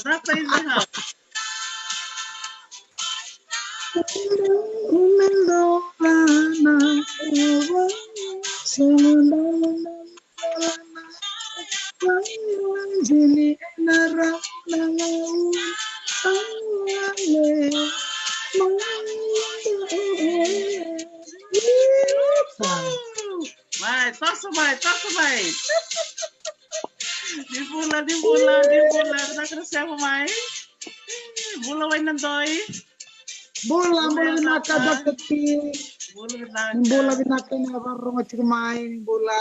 Berapa ini ha? Baik, tosu baik. Di bola. Nak siapa main? Bola wain nantoy. Bola binaka Dr. T. Bola binaka na barong at kumain bola.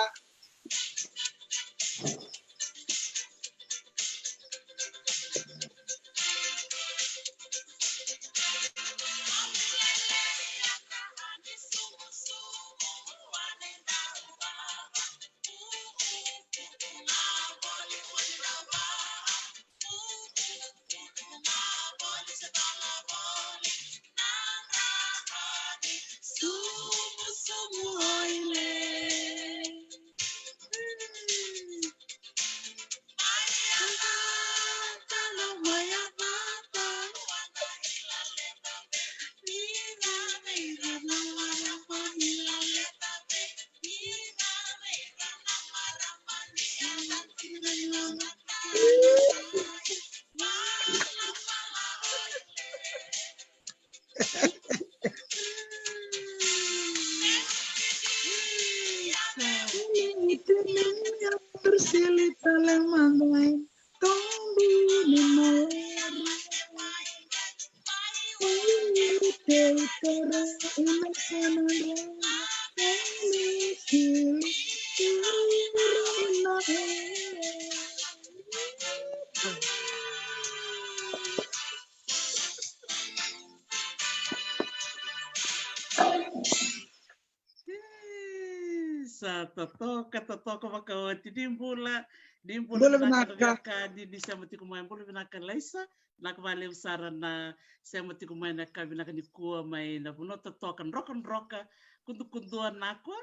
Totoka makawati dimbula Binaka. di samati kumain bola binaka laisa nak vale usara na samati kumain na kabinaka ni kuwa mai na puno totokan roka kunduan nako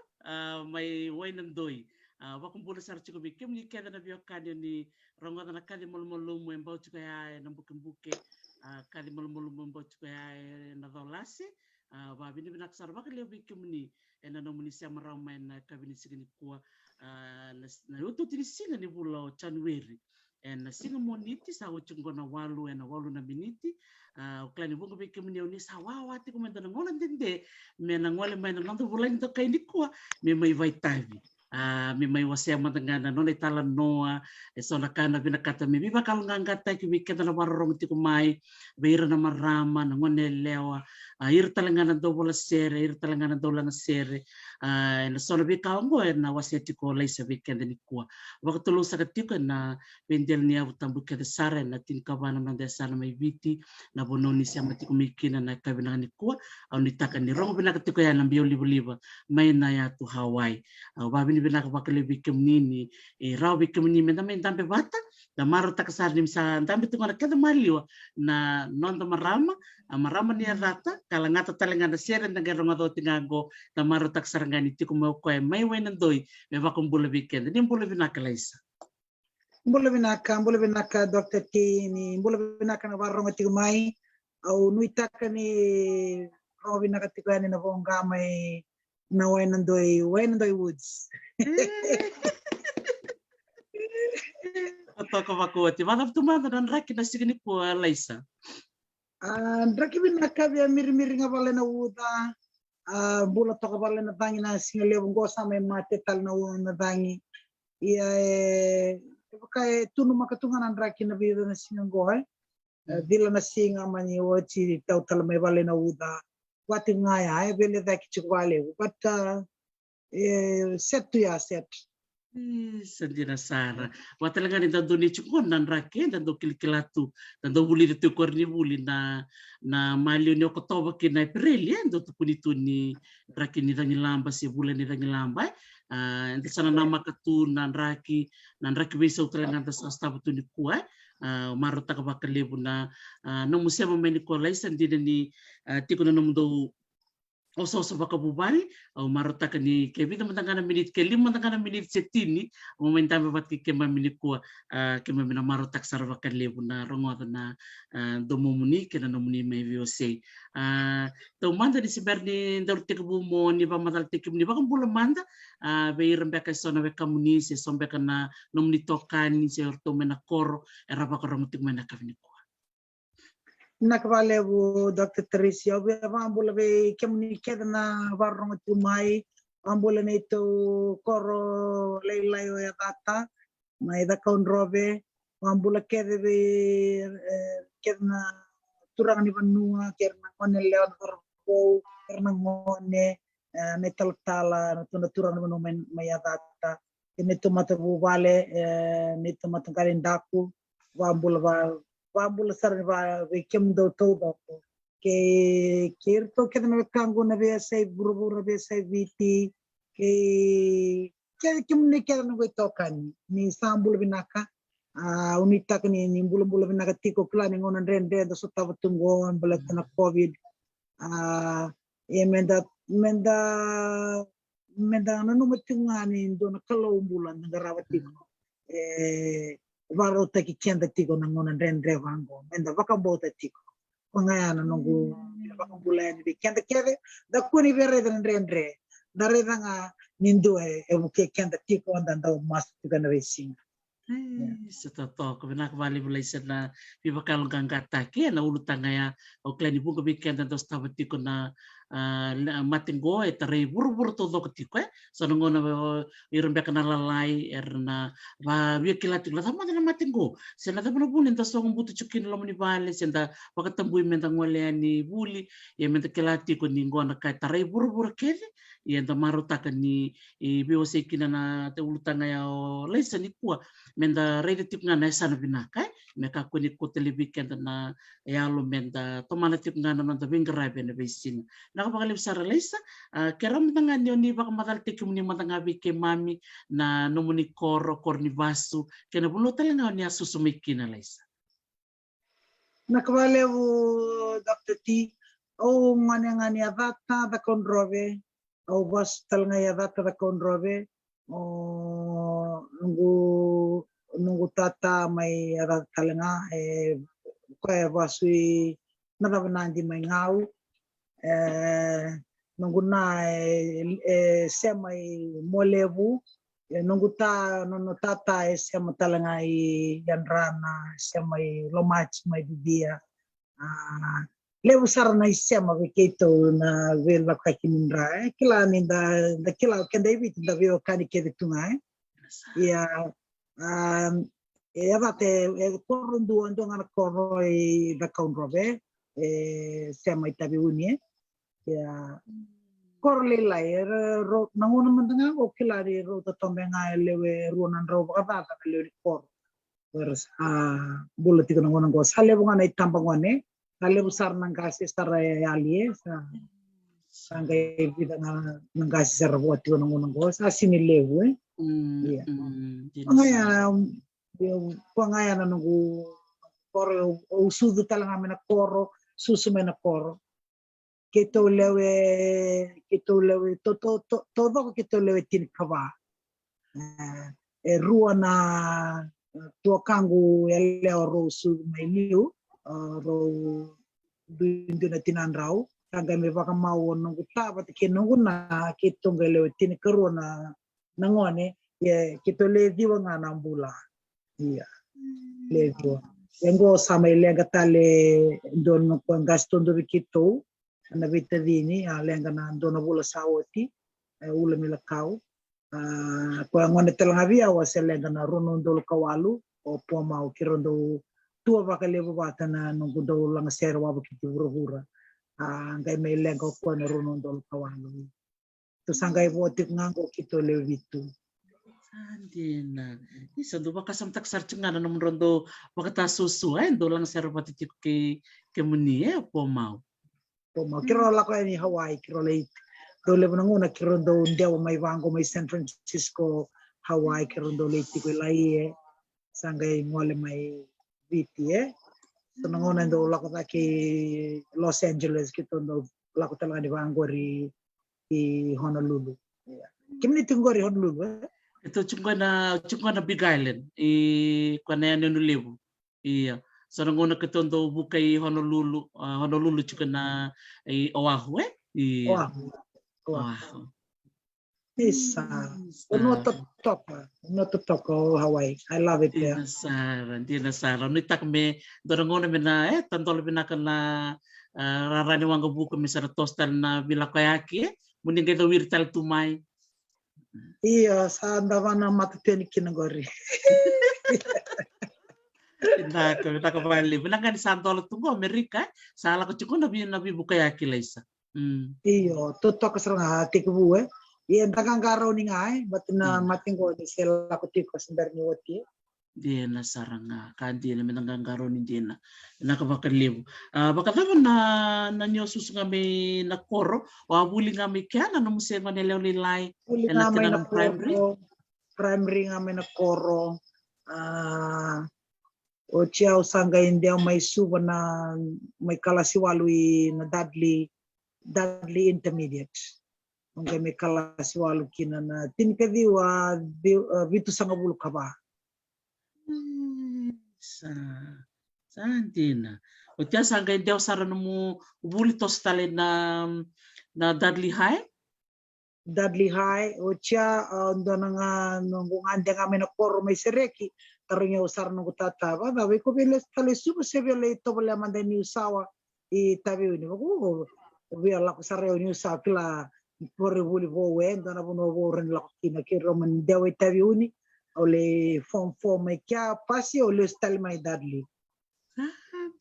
mai wainan doi wakum bola sar cukup bikim ni keda na biokadi ni rongotan na kali mulu mo embau cukup ya na buke kali mulu embau cukup ya na dolasi wa bini binak sar bakal bikim ni ena no munisia maramai na kabini sigini kuwa na utu tiri singa ni pulau Januari na singa moniti sa uchungo na walu na miniti klani bunga beke mni oni sa wawati kumenda na ngola ndende me na ngole mai na nando bulai ndo kai ni kuwa me mai vai tavi me mai wasea matangana no le tala noa so na kana bina kata me biba kal ngangata ki wikenda na warong ti kumai beira na marama na ngone lewa ir talangana do bola sere ir talangana do langa sere na so na bika ngo na wasea ti ko laisa wikenda ni kuwa waktu lu sakatika na pendel ni abu tambu ke sare na tin kabana mande sana mai biti na bononi sama ti kumikina na kabina ni kuwa au ni taka ni rongo bina katiko ya nambio liba mai na ya tu Hawaii babini bina bakale bikem nini raw bikem ni menda men tambe bata da maro takasar ni misa tambe tu ngana kada maliwa na nonto marama ni rata kala ngata talenga na sere nga rongo do tingago da maro takasar ngani ti kumo ko mai wenan doi me bakum bula biken ni bula bina kalaisa Mbula binaka Dr. T ni mbula binaka na warong at kumai au nuitaka ni rongo binaka tikani na bonga mai na Wainandoi Woods. Toka wakoti. Madam tumanda dan raki na sigini po Laisa. Raki binaka bia miri nga bale na wuda. Bula toka bale na tangi na singaleo ngosa may mate tal na tangi. Iya kaya tunu makatungan ang raki na bida na singangoy. Dila na singa mani wachi tau tal may bale na wuda. Wati ngaya bele da kichwale but set to ya set sendira sara watalaga ni dando ni chukon dan rake dando kilikilatu dando buli tu korni buli na malio ni okotoba kina Aprili ndo tupunitu ni rake ni lamba si bulan ni lamba enti sana nama katu nan raki bisa utalaga tas astabu tu ni kuai maro taka bakalebu na no musema meni ko laisa ndina ni tiko na nomdo oso bakabubari au maro taka ni ke vida matangana minit ke 5 matangana minit setini o mentame bat ke minit ko ke mina maro tak sarva bakalebu na rongoda na domomuni ke na nomuni me VOC to manda di siberni ndor tiko bu mo ni ba madal tiko ni ba kumbula manda be irembeka sona be kamuni se sombeka na nomuni tokani se orto mena koro era ba korong tik mena kavni ko nakvalevu Dr. Teresa obe ambula be kemni kedna warong tumai ambula neto koro leilai o yata mai da robe ambula kede be kedna turang ni benua kerna ngone leon korbo kerna ngone metal tala tuna turang ni benua mai yata neto mata bu vale neto mata kalendaku ambula sarni ba kem do todo ke kirto ke na kango na be sai buru be sai viti ke kem ne ke na go tokan ni sambul binaka unita ni bulu binaka tiko plan ngon rende do sota tungo ambula na covid menda no matingani do na kalo bulan ngarawati varo taki kenda tiko na ngona rendre vango menda vakabota tiko pangayana nungu vakabulani bi kenda kede da kuni vere rendre da redanga nindu buke kenda tiko anda mas tiga na racing Setato kebenak bali bulai sana bibakal gangata ke na ulu tangaya o kleni buka biken dan tos tabati ko na matinggo tare buru todo ketiko so ngona irembe kana lalai erna ba biakilati la tama na matinggo sena ta bulin tos ngom butu chukin lo mani bale senda pakatambu menta ngole ni buli ye menta kilati ko ni ngona ka tare buru kele ye nda maru takani VOC kinana te ulu tangaya o lesa ni kuwa menda rede tip ngana sana binaka meka kuni ko telebiken na yalo menda tomana tip ngana nanda bingrai bene besin na ka pakalip sara lesa keram tanga ni baka matal tiki muni matanga bike mami na nomuni koro korni vasu kena bulo tala ni asusumikina lesa nakvalevu Dr. T o ngani avata da konrove o vas talanga avata da konrove o nunggu tata mai ada talanga kaya vasui nadi mai ngau nunggu na semai molevu nunggu nono tata sema talanga i yanrana semai lomach mai bibia levu sarana sema beketo na vela kakimindra kila ninda da kila kenda ibit da veo kani kede tunga ya avate corro ando ngana corro da kaunrobe sema itabi unie ya corro lelai ro nangona mandanga o kilari ro to tombenga lewe ruonan ro baka ka lewe corro terus bulat itu nangona go sale bunga itambangone sale besar nangkasi sara alie sanggai bidang nangkasi sara buat itu nangona go sasini lewe iya pangaya na nunggu koro usudu talanga mena koro susu mena koro kito lewe todo kito lewe tin kawa ruana tua kangu ele ro su meliu ro dinduna tinan rau tangga me baka mau nunggu tabat ke nunggu na kito lewe tin karuana nangone ye kito le diwa ngana mbula iya lego engo sama ilenga tale don ko gasto do kito na vitadini alenga na dona bula sawoti ula milakau ko ngone telanga via waselenga na rono do kawalu o po mau kirondo tua bakalevo batana no gudo lang serwa bakiti hura ngai melenga ko na rono do kawalu to sangai votik ngango kito levitu Andina, isa do baka samtak sarcungan na rondo baka susu do lang serpati ke muni po mau kiro la ko ni Hawaii kiro le do le ngona kiro do ndewa mai wango mai San Francisco Hawaii kiro do le tiko lai sangai ngole mai viti senangona ndo lakota ki Los Angeles gitu ndo lakota lang di Bangori di Honolulu. Kimni tunggori Honolulu Ito chunga na Big Island kwa na yan Lebu. Iya. So nanguna kitondo bukai Honolulu, Honolulu chunga na Oahu Iya. Oahu. Isa. No to talk Hawaii. I love it there. Di nasara. Nitak me dorangona me na tantol na rarani wanga buka misara tostal na bilakayaki muni ngelo wirtal tumai. Iya, sa andavana matuteni kinagori. Naka bali. Benangkan santol tunggu Amerika, salah ko chukuna nabi bukayaki laisa. Iyo, tutok serang hati kebu Iya, takang karo ni ngai, but na matinggo ni sila ko tiko semberni wati. Dia na saranga kandi na menanggang karo ni dia na nakabakal libo. Baka naman na nyo susungami na koro, wabuli ngami kaya na museo nga nilaw nilay. Uli ngami na primary ngami na koro. O chiao sanga india may suba na may kalasiwalui na Dudley Intermediate. Ang may kalasiwalu kina na tinikadiwa bitu sanga bulu kaba. Santina. O tia sanga india usara mo ubuli tostale na Dudley High? Dudley High, o tia ando nga ande nga may na koro may sereki. Tarunya usar nung tata ba dawi ko biles tale suba se bele to bele manda ni usawa I tabi ni ko vi alla ko sareo ni usawa kila por buli bo wen dona bono bo ren la kina ke roman dewe tabi uni ole fom mai kya pasi ole stal mai Dudley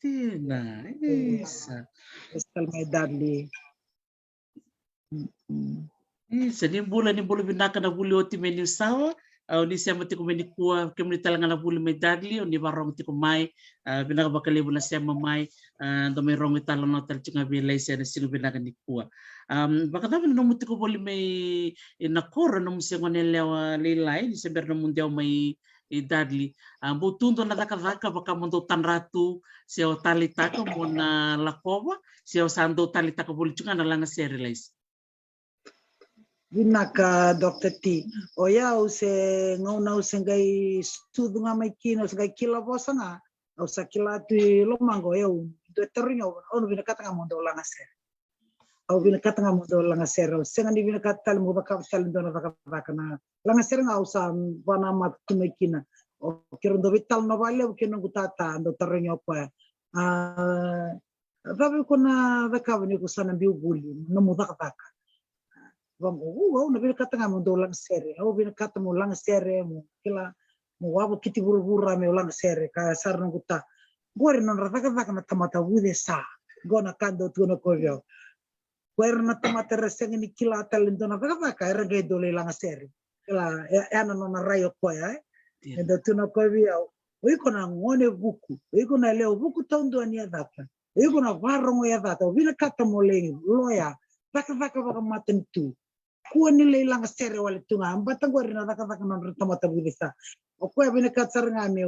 Tina isa stal mai Dudley isa ni bula binaka na buli oti meni usawa ni sema tiko meni kuwa kemni talanga na buli mai Dudley ni barong tiko mai binaka bakali bula sema mai do mai rong italo no tal chinga bila isa na sino binaka ni kuwa baka tabi no mutiko buli mai na koro no musengo ne lewa lilai ni seber no mundial mai Dudley butundo na daka baka mondo tanratu seo talitaka mo na lakoba seo sando talitaka buli chunga na langa serilais Vinaka Dr. T. O ya use ngauna use ngai studu nga mai kino ngai kila bosa nga o sa kila tu lomango eu do terrinho o vinaka tanga mondo langa ser. O vinaka tanga mondo langa ser o senga ni vinaka tal mo baka tal ndona baka na langa ser nga usa wana mat tu mai kina o kiro do vital no vale o kino gutata ando terrinho pa Vabe kuna vakavani kusana biubuli no muda baka vamos na vira katanga mo do lang sere o vira kata mo lang sere mo kila mo wabo kiti buru me lang sere ka sarna guta gore non rata na tamata wude sa gona kando tu no kovyo gore na tamata reseng ni kila talento na ka era ge do lang sere kila ana non rayo ko ya ndo tu no kovyo iko na ngone buku iko na leo buku tondo ni adata iko na varongo ya data vira kata mo le loya baka maten tu kuan nilai lang sere wale tunga ambata gore na daka non tamata budisa o ko bine katsar nga me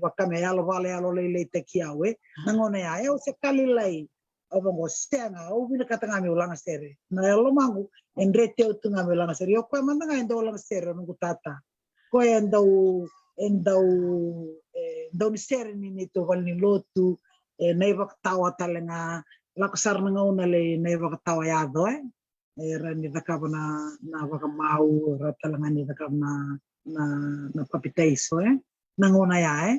wakame yalo vale yalo le te kiawe nangone ya o se kalilai o bongo senga o bine katanga me lang sere na yalo mangu endrete o tunga me lang sere o ko manda nga endo lang sere nungu tata ko endau ni sere ni to wal ni lotu nei waktawa talenga laksar nga una le nei waktawa yado era ni dakaba na waka mau ratalanga ni dakaba na papitaiso nangona ya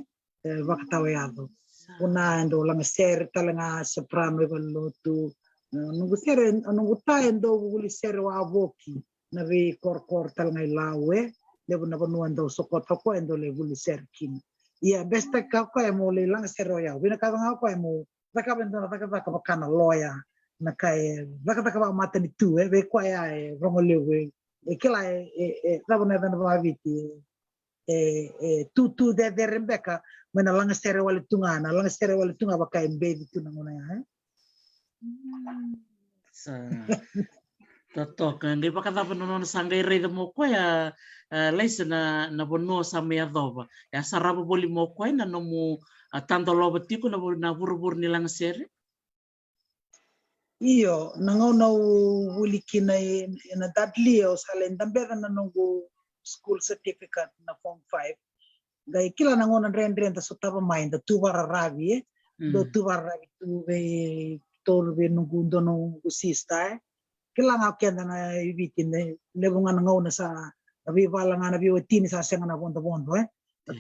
waka tawayado una ndo lang ser talanga soprano evaluto nungu ser nungu tayo ndo uli ser wa avoki na vi kor talanga ilawe lebo na banuan ndo sokota ko ndo le uli ser kin ia besta ka ko mo le lang ser ya vina ka nga ko mo dakaba ndo dakaba kana loya na kai baka ba mata ni tu ve kwa ya rongole we kila rabona na ba viti tu de Rebecca mena langa sere wale tunga baka embe tu na ngona ya sa totok ngai baka ba no sangai re mo ko ya laisa na bono sa me adoba ya sarabo boli mo ko na no mo tanto lobo tiku na buru-buru nilang sere. Iyo nangona wulikina ina dadli o salen dambeda na nungu school certificate na form 5 gai kila nangona ren ta sutaba mainda tubara ravi do tubara ravi tu be tolbe nungu dono sista kila ngakenda na ibitine lebunga ngona sa abi balanga na biwatini sa senga na bondo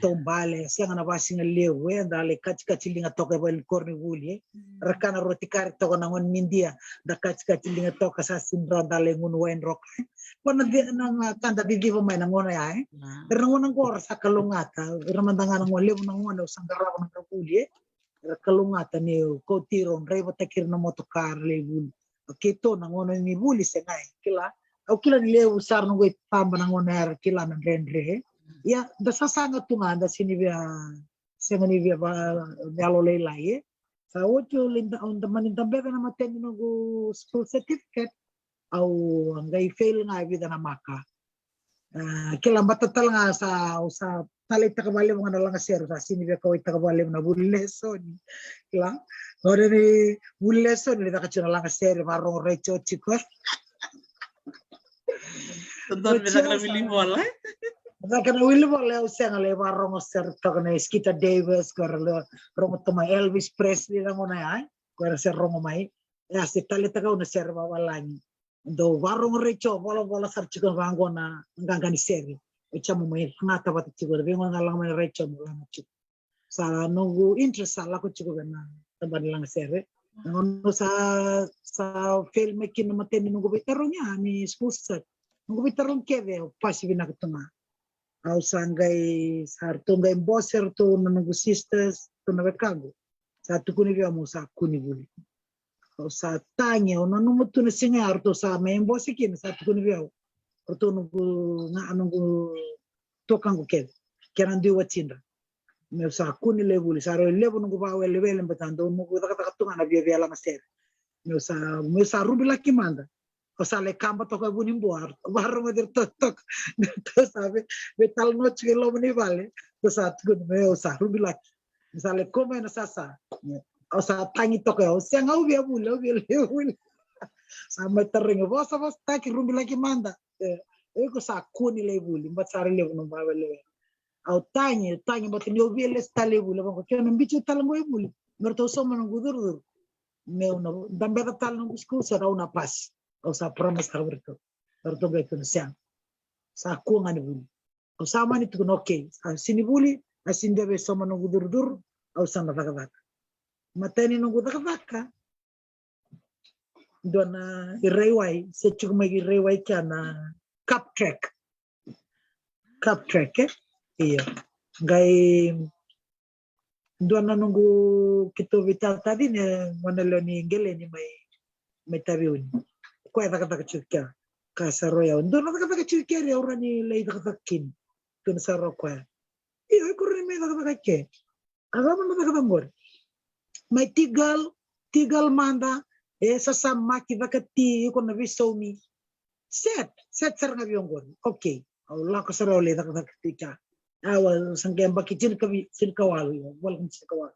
tombale senga na basinga lewe dale kachikachilinga toka bal korni wuli rakana rotikari toka na ngon mindia da kachikachilinga toka sa sindra dale ngun wen rok kona dia na kanda bibivo mai na ngona ya pero ngona ngor sa kalungata ramandanga na ngole na ngona sangara na wuli kalungata ni ko tiro rebo takir na motokar le wuli keto na ngona ni wuli sengai kila au kila ni lewu sar no tamba na ngona kila na rendre ya da sasanga tunga da sini via semani via dialo lei sa ocho linda on the money da bega na mateni no school certificate au ngai fail nga vida na maka kila batatal nga sa tali takabale mo na lang sero sa sini via kawai takabale na buleson kila ore ni buleson ni da kachina lang sero marong recho chiko Tonton bisa kena pilih bola. Zakana wili boleh usang le warong ser tokne Skita Davis korlo rongo toma Elvis Presley ngona ya kor ser rongo mai ya se tali taka una ser babalani do warong recho bola sar chiko wangona ngangani seri echamu mai ngata bat chiko be ngona lang mai recho ngana chiko sa nungu interest ala ko chiko bena taban lang seri ngono sa film kino mateni nungu bitaronya ni spusat nungu bitarong keve pasi bina ketengah au sangai sartungai bosser to nungu sisters to na bekago sa tukuni vya musa kuni buli au sa tanya ono numu tu singa arto sa membo sikin sa tukuni vya arto nungu tokangu ke keran di wachinda me sa kuni le buli sa ro lebu nungu ba wele wele betando nungu taka tunga na vya la maser me sa rubi laki manda o sale kamba toka buni buar baru ngadir tok to sabe betal noche que lo meni vale to sa tu me o sa rubi laki sale come na sasa o sa tangi toka o se ngau bia bula sa metering vos ta ki rubi laki manda ko sa kuni le buli mbat sare le no ba wele au tangi bat ni obile stale bula ko ke no bichu tal ngoi buli merto so man gudur me no dambe tal no bisku sera una pas o sa promise harberto berto beto siang sa ku ngani buli o sa mani tu okay sini buli asin debe so man gudur au sa nataka mateni no gudaka dona irewai se chukuma irewai kana cup track iya gai dona nunggu kito vital tadi ne manalo ni ngele ni mai tabiuni kwa kata kecilnya kasaroya dona kata kecilnya ya orang ni lay kata kin tun saro kwa iyo kurni me kata kecil agama kata ngor mai tigal manda sasama kita keti ko na bisomi set sarang ngor okay Allah kasaro lay kata kecilnya awal sangkaian baki cin kawal walaupun cin kawal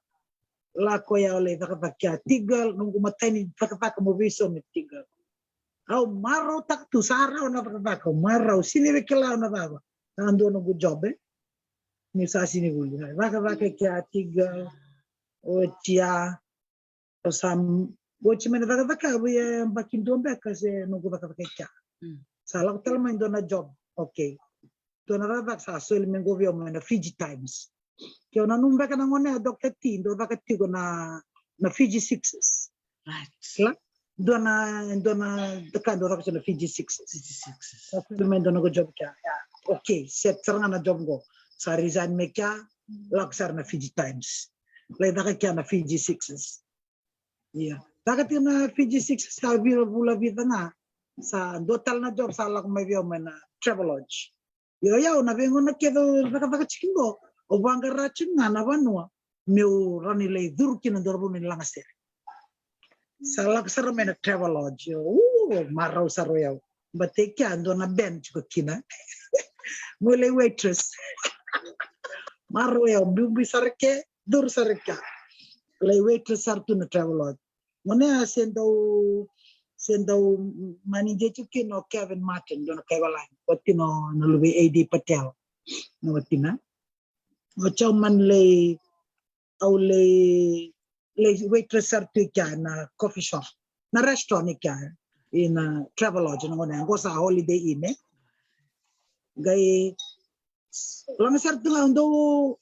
lako ya oleh kata kya tigal nunggu mateni kata mo bisomi tigal au marau tak tu sarau na kata marau sini bekela na baba ando no job ni sa sini buli vaka kya tigal o tia o sam bochi mena vaka ya bakin dombe kasi nunggu vaka kya salah tel main dona job okay dona vaka sa so il mengo vio mena Fiji Times kyo na numbe kana ngone Dr. T do vaka tigo na Fiji Sixes right dona dekat orang sana Fiji Sixes tapi main dona go job kya okay set serang na job go sa resign me kya laksar na Fiji Times lay daka kya na Fiji Sixes iya daka na Fiji Sixes sa bula vida na sa total na job sa lak may vio na Travelodge yo na vengo na kedo daka chikingo o banga rachin na vanua meu rani lay durki na dorbo ni langaser salak sar mena Travelodge marau saroyau batekya ando na bench ko kina mulai waitress marau ya bumbi sarke dur sarika lay waitress sartu na travelot mone sendo manager no Kevin Martin dono kaiwalan watino na lubi AD Patel no watina o chauman lay au lay waitress sartu kya na coffee shop na restaurant kya in Travelodge no ngo sa Holiday Inn gay lang sartu nga ndo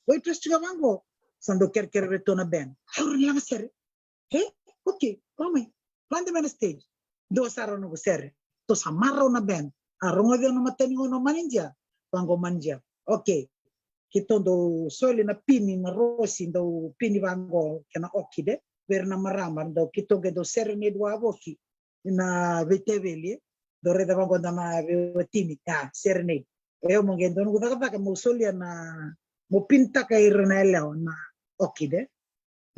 waitress juga mango sando ker reto na ben hawr lang sir okay come plante man stage do saro no ser to samaro na ben arongo de no mateni no manja pango manja okay kito do sole na pini na rosi do pini vango kana okide ver na marama do kito ge do serene do avoki na veteveli do reda vango na vetini serene eu mongendo no kutaka mo solia na mo pinta kay renela na okide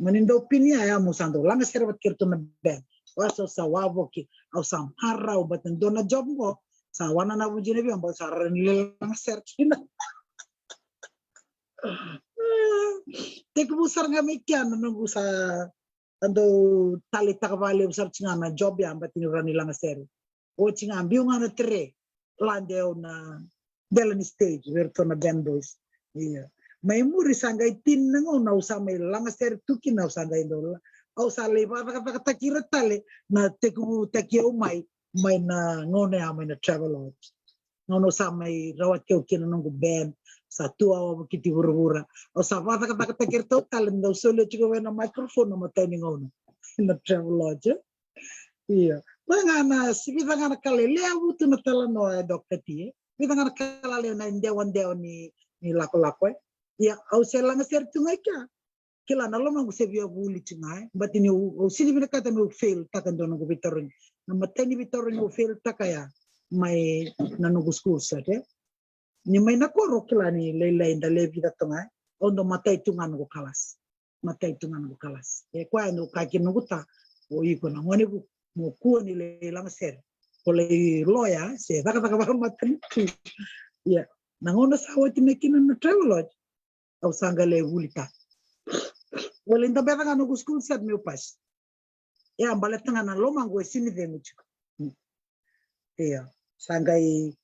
manindo pini aya mo sando lang servat kirto na ben waso sa wavoki au sam harau batan dona job mo sa wana na bujine bi ambo sa renela lang serkina tek busar nga mekian nunggu sa ando tali takavale usar cinga na job ya ambat ni rani lang ser o cinga ambiu nga na tre landeo na Delany stage verto na bendos iya may muri sangay tin ngo na usame lang ser tuki na usangay do au sale ba kata kira tale na teku tekyo may na ngone amay na Travelodge ngono sa may rawat kyo kinanong ben sa tua o kiti burubura o sa bata kata kirto talen daw solo chigo na microphone na matay ngono na Travelodge iya mga na sibita nga nakalele abuto na tala no Dr. T bita nga nakalale na indewan ni lako-lako iya au sela nga sertu nga kya kila na lo mangu sebia buli tinga but ni o sini bina kata no fail takan do no bitorin na matay ni bitorin no fail takaya may nanugo school sa ni may nakoro kila ni leilay da levi da tonga ondo matay tungan ko kalas kwa no kakinuguta o iko na ngone ko mo ko ni leilang ser ko le loya se taka ba matan ya nangono sa wati mekin na Travelodge au sangale wulita wala inda beta nga no school set mi upas ya baletanga na lomango sini de mucho ya sangai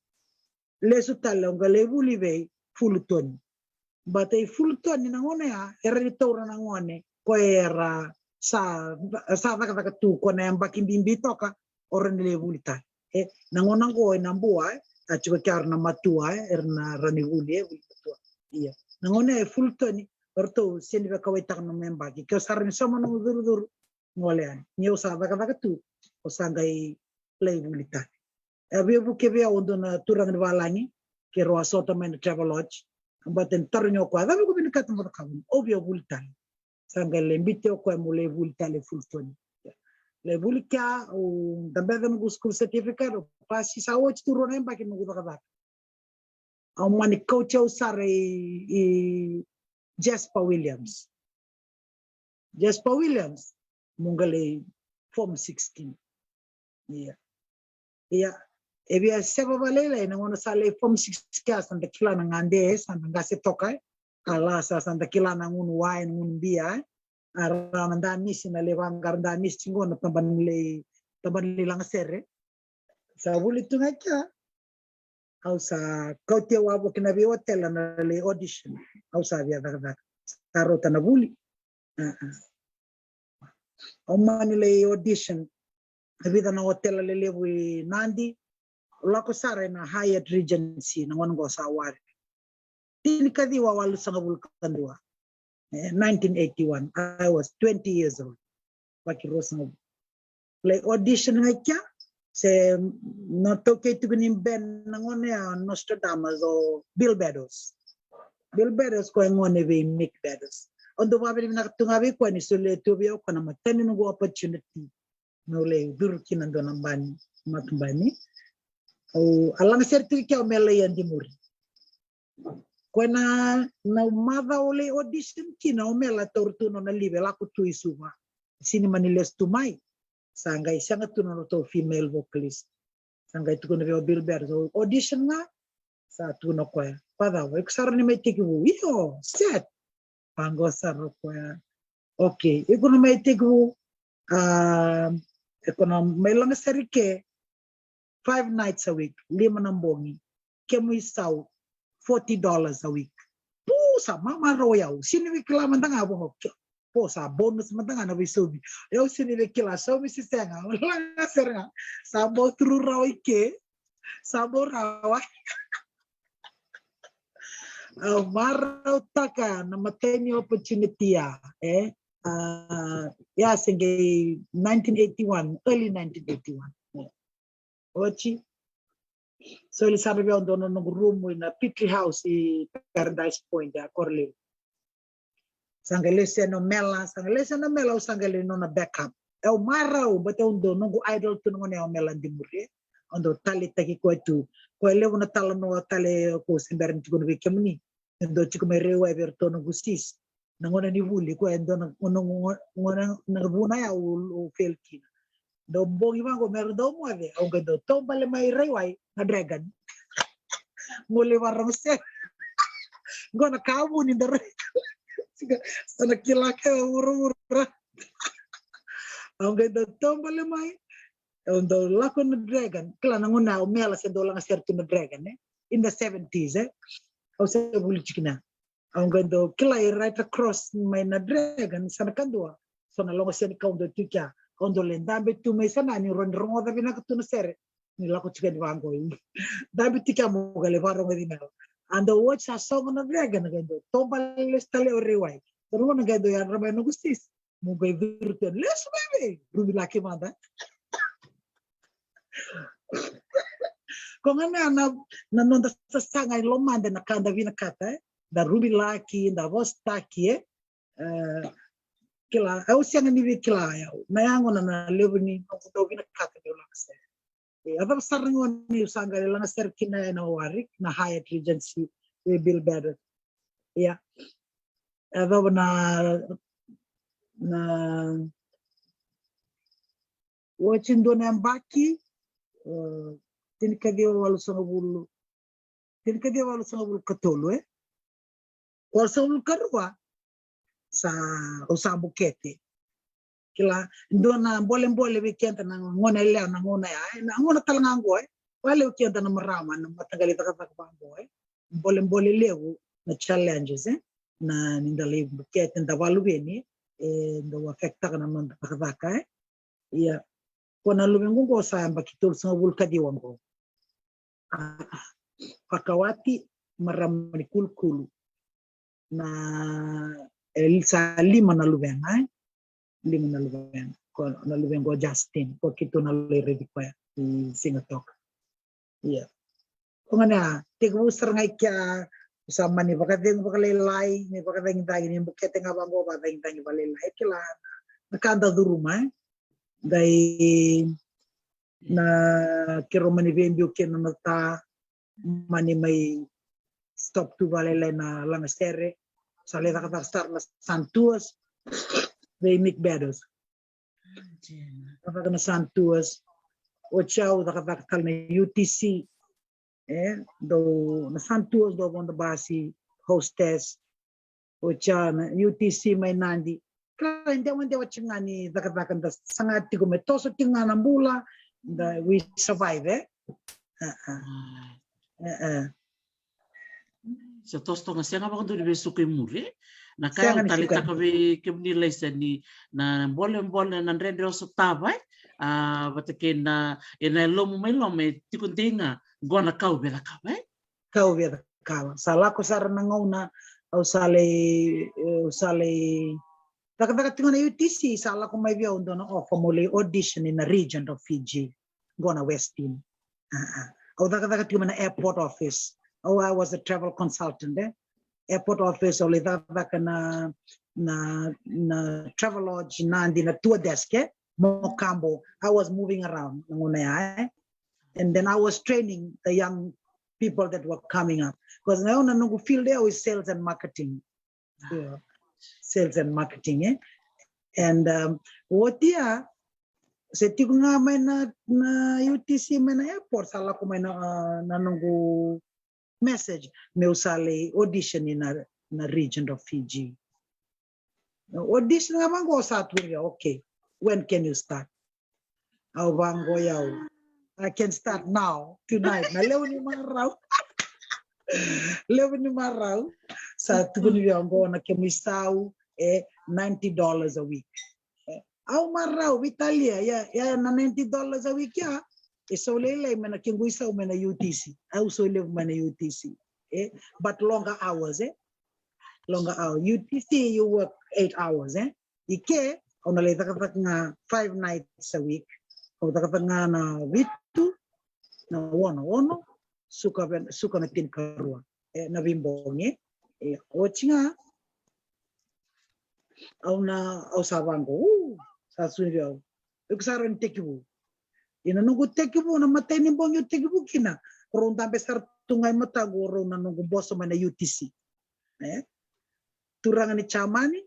lesu talonga le bulive fulutoni batay fulutoni na ngone ya erritora na ngone ko era sa taka tu ko na mbaki bimbi toka oren le bulita na ngona ngo na mbua achuka kyar na matua erna rani bulie bulita iya na ngone fulutoni orto sini ba kawai tak no membaki ko sarin sama no dur ngolean nyau sa taka tu o sangai le bulita Abia buke bia ondo na turang ni walani ke roa sota men Travelodge ambaten tarnyo ko ada ko bin kat mo kabun obio bultan sanga le mbite ko mo le bultan le fultoni le bulika o dambe da mo school certificate o pasi sa o turo na mbaki mo ka au mani coach o sare Jasper Williams mungale form 16 iya ebia seba balele na ngono sale form 6 kya santa kila na ngande santa ngase toka ala sa santa kila na ngunu wain ngun bia ara nanda misi na lewang garda misi chingo na taban lang sere sa buli tunga kya au sa kautia wabo kina bi hotel na le audition au sa bia daga taro tanabuli au mani le audition vida na hotel le lewi nandi lako sare na Hyatt Regency na wango sa awari tini kadi wawalu sa ngabulkan dua 1981 I was 20 years old wakiro sa play audition nga kya se no toke tugunin ben na ngone ya Nostradamus o Bill Beddoes ko ngone we Mick Beddoes ondo babiri na tungabi ko ni sule tubio ko na matani no opportunity no le durkin ando nambani matmbani o alang sertifikat mele yang dimuri kena na mava ole audition kina omela tortuno na live la ku tuisuma sini maniles tumai sangai sanga tuno to female vocalist sangai tu kono Bill Beddoes audition nga sa tuno ko pada wa eksar ni metiki wo set Pangosar ko ya. Okay, iko na may tigo iko na may lang sarike 5 nights a week, 5 ng bongi. Kemo isaw $40 a week. Pusa mama royal. Sino wikla man nga bo. Pusa bonus man nga na wisubi. Yo sino wikla so mi sisenga. Wala nga sir nga. Sabo true raw ike. Sabo raw. Maraw taka na mateni opportunity ya. Ya sige 1981, early 1981. Ochi. So li sabi ba doon ng room na Petrie House i Paradise Point ya Corley. Sangalese no mela o sangale no na backup. E o maraw bate undo no idol tu no ne o mela di muri. Ondo tali taki ko tu. Ko ele una tala no tale ko simberin tu no wikemni. Ndo ti ko me rewa everto no gustis. Nangona ni vuli ko endo ngona buna ya o felki. Do bongi mango merdo mo ave o gado to bale mai rewai na dragon. Muli warang se. Gona kamu ni der. Sana kilake uru-uru. O gado to bale mai. Ondo lako na dragon. Kila nanguna o mela se do lang aserto na dragon in the 70s O se buli chikina. O gado kila right across mai na dragon sana kandua. So na longo se ni kaundo tukia. Ondo lendambe tu mai sana ni ronrongo da bina kutu sere ni lako chika di bango dambe tika mo gale varo ngadi na ando watch a song na dragon gendo tomba le stale orewai pero na gendo ya ramai no gustis mo gai virtu les bebe rubi laki manda kongana na nonda sanga lo manda na kanda vina kata da rubi laki da vostaki kila au siang ni kila ya mayango na lebni no vina kata de lakse ada sarngo ni usanga lang ser kina na warik na Hyatt Regency we bill better ya ada na watching do na mbaki tinikadio walu sangabulu katolo wal sangabulu karwa sa usa bukete kila ndona mbole weekend na ngona ile na ngona ya na ngona talanga ngo wale weekend na marama na matagali taka bango mbole lewu na challenges na nindali bukete ndawalu beni ndo affecta kana manda taka ya kona lubengo ngo sa mbakitul sa bulkadi wango pakawati maramani kulkulu na Elsa lima na lubenga ko na lubengo Justin ko kito na ready ko singatok iya ko ngana tigu usar ngai kya sama ni bakadeng bakalelai ni bakadeng tagi ni bukete nga bango bakadeng tagi balelai kila nakanda du rumah dai na kiro mani bembio kena nata mani mai stop tu balelai na langastere sale da star na santuas they make betters na santuas o chao da kal na UTC do na santuas do on the basi hostess o cha na UTC may nandi kaya hindi wachingani da katakan da sangat tigo metoso tingana bula da we survive sa tosto nga siya nga baka doon suki muri na kaya talita kami nilay sa ni na bole na rende oso tabay batakin na ina lomo may tikuntinga gona kau bela sala ko sara nangona usale daga tinga na UTC sala ko may biyaw doon offer muli audition in a region of Fiji gona Westin o daga tinga na airport office. Oh, I was a travel consultant airport office only that na travel lodge nandi na tour desk Mokambo. I was moving around and then I was training the young people that were coming up because now no field there with sales and marketing and what dia setiap nga may na UTC may na airport sala ko may na nunggu message may usali audition in a region of Fiji Audition nga bang go sa tuya. Okay. When can you start? Aw bang go yaw. I can start now, tonight. Na lew ni maraw. Lew ni maraw. Sa tugon ni ang go na kemisaw $90 a week. Aw maraw Italia ya na $90 a week ya. So lele mena kinguisa mena UTC. Aw so live mena UTC. But longer hours longer hours. UTC you work 8 hours Ike on leta katak nga 5 nights a week. O katak nga na witu na wono suka na tin karua na bimbongi o chinga au sabango sa sunyo uksaran tekibu ina nungu tekibu na matay ni bongyo tekibu kina kurong tampe sar tungay mata goro na nungu boso man na UTC turangan ni chamani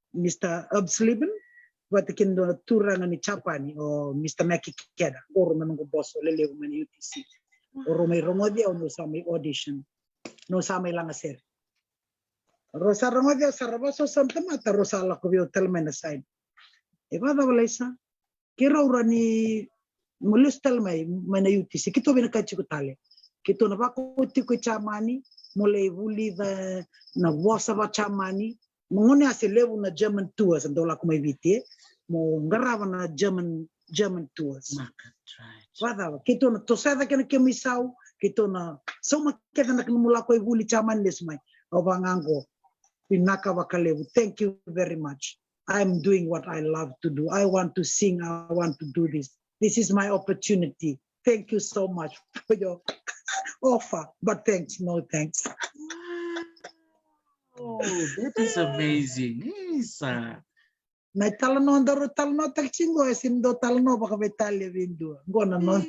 Mr. Absliben Watakin do turangan ni Chapani o Mr. Maki Keda or manung boss lele man UTC or may romodia no sa may audition no sa may lang sir Rosa romodia sa rabaso Santa Mata Rosa la ko hotel man aside iba da wala isa kira urani mulustal may man UTC kito binakachikutale kito na ba ko tiko chamani mulai buli da na wasa ba chamani mungone aselevu na German tours ndola ko may biti mo ngarawa na German tours. Wada kito na tosada kana kemisaw kito na so makita na kinumula ko ibuli chaman lesmay obangango pinaka bakalevu. Thank you very much. I'm doing what I love to do. I want to sing. I want to do this. This is my opportunity. Thank you so much for your offer. But thanks, no thanks. Oh, that is amazing. Isa. Na talano takchingo esindo talano baka Italia vindu. Ngona no.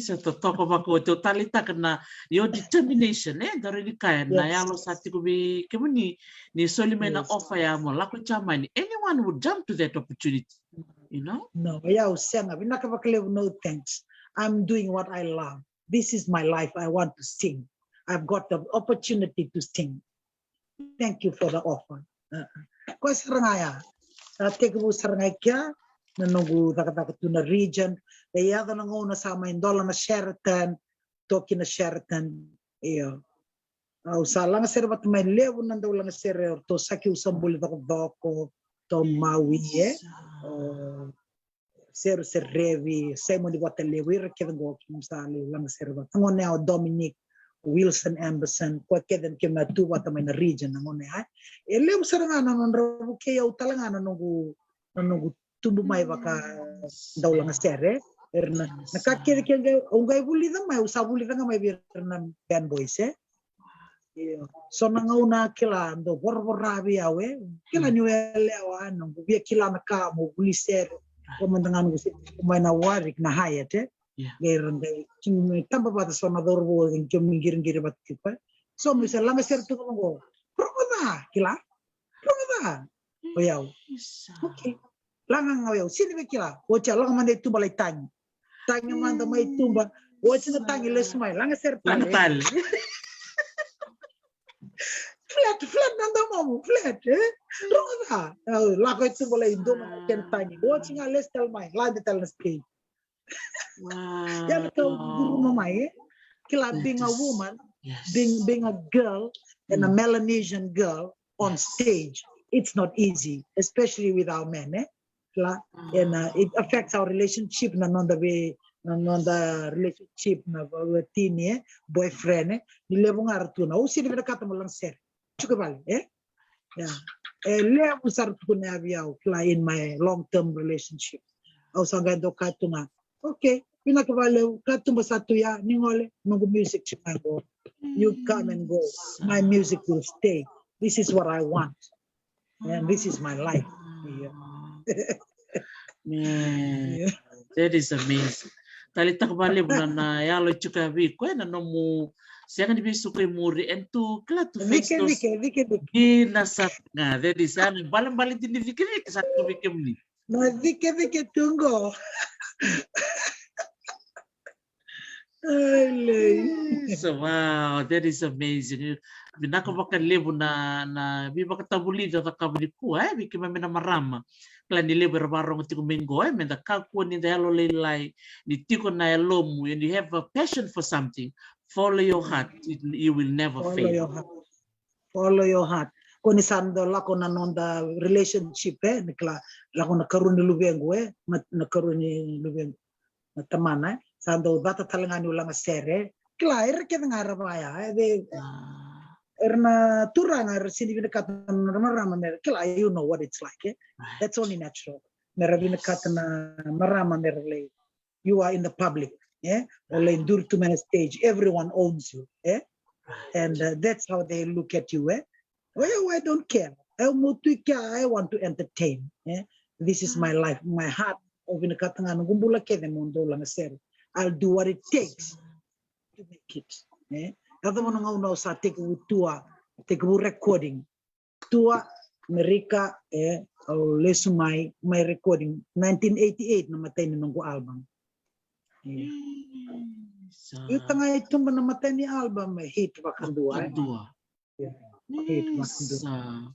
Sa totoo ba ko to talita kana your determination dari ni kaya na yalo sa tiku bi kemuni ni solimena offer ya mo lako chamani anyone would jump to that opportunity, you know? No, ya usanga binaka bakalevu no thanks. I'm doing what I love. This is my life. I want to sing. I've got the opportunity to sing. Thank you for the offer. Ko sarangaya. Take bu sarangay kya nanungu takatu na region. Kaya da nanguna sa may dola na Sheraton, toki na Sheraton. Iyo. Usalang serbat may levo nandaw lang sere to saki usambuli doko to Maui Ser revi semo di wata lewi rekedango kimsali lang serbat. Ngone au Dominic Wilson Amberson ko keden kema tu wata may na region ngone ha ele usaranga nanon rabu ke au talanga nanungu tumbu may baka daw lang sere erna nakakere ke ungay bulida may usabulida nga may birna band boys so nangauna kila ndo borborabi awe kila nyuele awano bia kila naka mo buliser ko mandangan gusi may na warik na hayate gerende cing tamba bata sona dorbo en kemingir batipa so misa langa sertu ko promoda kila promoda oyaw okay langa ngayaw sini be kila o cha langa mande tumba lay tang manda may tumba o cha tang les may langa sertu Lantal. flat nanda mamu flat promoda lako tumba lay doma ken tang o cha les tal may lande tal stage. Wow. Yeah, being a woman, being a girl and a Melanesian girl on stage, it's not easy, especially with our men. And it affects our relationship. The relationship na teen boyfriend. Nilebong artuna. O sino binakata mo lang sir. Chukabali, yeah. Levo sartu na abiyaw in my long-term relationship. O sangando katunga. Okay, pinakabalew katumba sa tuya ningole nungu music chimango. You come and go. My music will stay. This is what I want. And this is my life. Man, that is amazing. Talita kabale bulan na yalo chuka bi ko na no mu siya kan bi sukoy muri entu kla to face those nasa nga that is an balang din fikir sa ko bi kemni. No, vike tungo. So wow, that is amazing. Binaka baka lebu na biba katabulida ta kabuli ku biki mamena marama. Kala ni lebu barong tiko mengo menda kaku ni dalo lai ni tiko na lomu, and you have a passion for something. Follow your heart. You will never Follow fail. your heart. Follow your heart. Koni sando lako na nonda relationship nikla lako na karuni lubengo na karuni lubengo na tamana sando bata talangani ulang sere kla ke ngarabaya de erna turanga sini bina kata marama mer kla you know what it's like that's only natural mera bina kata na marama merle you are in the public or in dur to man stage everyone owns you and that's how they look at you well, I don't care. I want to entertain. This is my life, my heart. I'll do what it takes to make it. Other one know sa take recording. Tua America lesumai my recording 1988 namatay ni nung album. Yung tanga ito namatay ni album hit bakandua.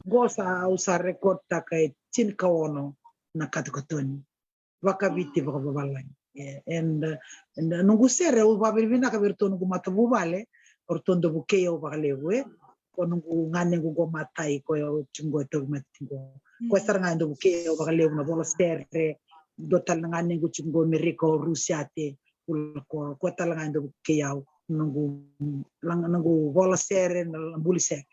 Gosa usa record ta kay Chinkawono na katukatoni wakabiti bakababalay and nungu sere u babirina ka virtu nungu matabubale ortondo bukeyo bakalewe ko nungu ngane ngungu matai ko chungo to matingo ko saranga bukeyo bakalewe na bola sere dotal ngane ngungu chungo Ameriko Rusiate ko talanga bukeyo nungu bola sere na bulise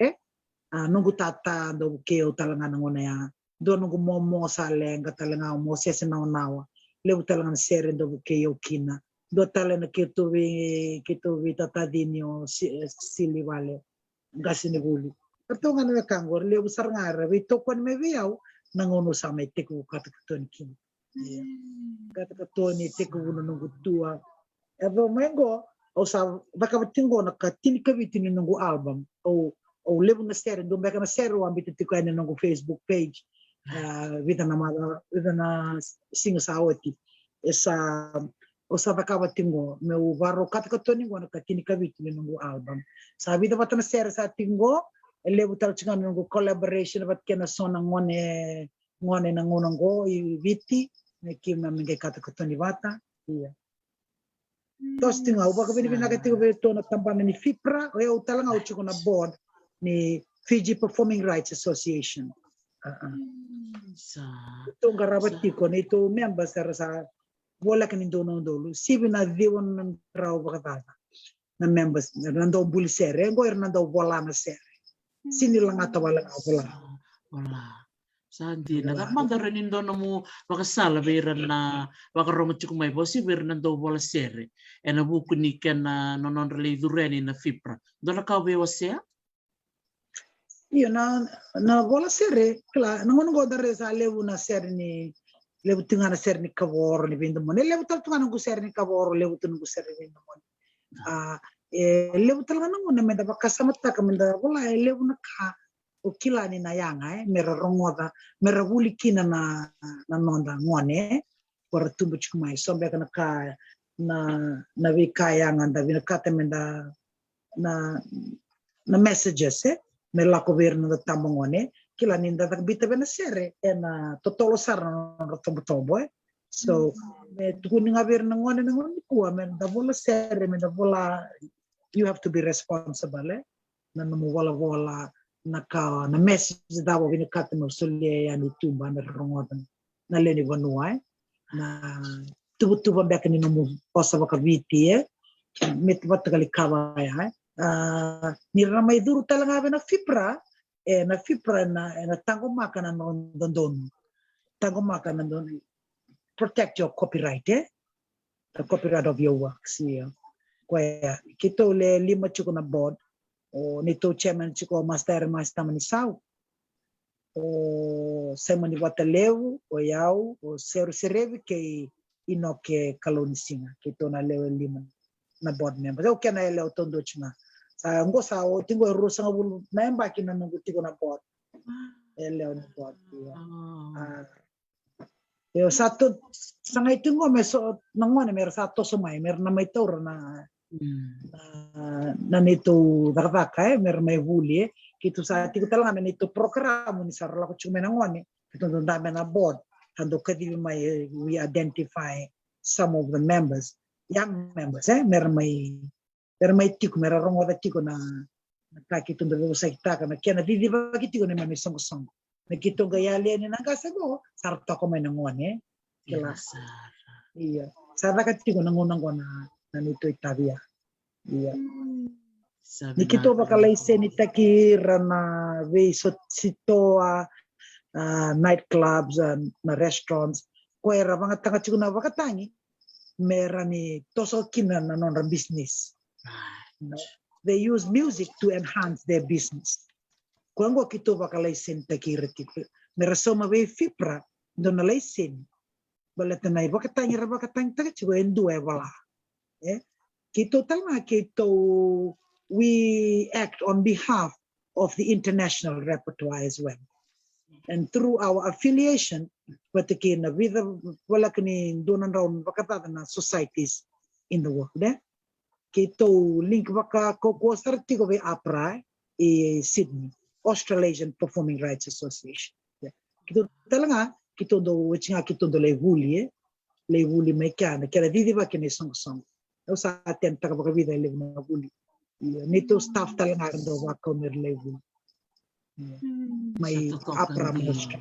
nungu tata do keo talanga ngona ya do nungu momo sale nga talanga mo sese na nawa lebu talanga sere do keo kina do talanga kito vi tata dinyo sili vale gasini buli to ngana kangor lebu sarngara vi to kon me viaw nangono sa may teku kataton kin kataton teku nungu tua evo mengo o sa baka tingo na katini kabitini nungu album o lebu na sere do beka na sere wa bitu ko ene nungu Facebook page vida na singo sa oti esa o sa baka tingo me u baro katkatoni ngona katini kabitini nungu album sa vida batana sere sa tingo lebu tal chinga nungu collaboration bat kena sona ngone na ngonongo viti ne kima minge katkatoni bata iya tos tinga uba kabini binagatigo beto na tampana ni FIPRA o talanga o chiko na board ni Fiji Performing Rights Association. Ito garabati ko na ito members sa wala kanin doon dolo. Sibi na diwan ng traw bakatata na members nandaw bulisere ngo nandaw wala na sere. Sinilang ata wala wala. Sandi na tapmanda rin doon mo makasala biran na bakarongo chiko may bosi biran nandaw wala sere. E nabukunikan na nonon relay dureni na FIPRA. Doon na kawe wasya? Io na vola sere kla non go dare sa levu na sere ni levu tinga na sere ni kavoro ni bindu mon levu tal tunga ngu sere ni kavoro levu tungu sere ni mon levu tal nga ngu na meda bakasamata ka meda vola levu na ka o kila ni na yanga mera rongoda mera wulikina na nonda ngone por tumbu chkumai sombe kana ka na vikaya nganda vinakata meda na messages nella governo da Tamongone che la ninda da bita bene sere e na totolo sarno tobo so tu ninga ver ngone ku men da vola sere men da vola you have to be responsible na no vola na ka na message da bo vini katmo sulle ya ni tumba na rongodan na leni vanua na tu bek ni no possa baka viti met batakali kawa ya ni ramai duru talaga na FIPRA na FIPRA na tango makanan don tango makanan don protect your copyright the copyright of your works kaya kito le lima chuko na board o nito chairman chuko master mani sau o semani wataleu o yau o serevi ke inoke kalonisinga kito na lewe lima na board members o kena ele otondo chuna sa ngo sa o tingo rusa ngabul memba kina nungu tigo na board ele on board yo satu sangay tingo meso nangone mer satu sumay mer na may tour na Nanito darvaka mer mai vuli kitu sa tiku talang nanito program ni sarla ko chume nangone kitu ndame na board ando kadi mai we identify some of the members young members mer mai tiku mer rongo da tiku na ta kitu ndo sa kita kana kena vivi ba kitu ne mai songo songo na kitu ga yale ni nanga sago sarta ko mai nangone kila iya sarta ka tiku nangona nanito itabia iya nikito bakalay senitaki rana we sitoa nightclubs na restaurants kuera mga tanga chuna bakatangi merani toso kinan na non business. They use music to enhance their business. Kwango kito bakalay senitaki retip merasoma we fipra don alay sen balatanay bakatangi taka chugo endu wala kito tama kito we act on behalf of the international repertoire as well. And through our affiliation, with the wala kini donan raun bakata na societies in the world. Kito link baka ko sarti ko be APRA Sydney, Australasian Performing Rights Association. Kito talaga kito do wichinga kito do le vuli mai kana kera didi ba kini song. Sa atin taka baka vida le na vuli. Nito staff talaga ndo wako merlevu. May APRA ministry.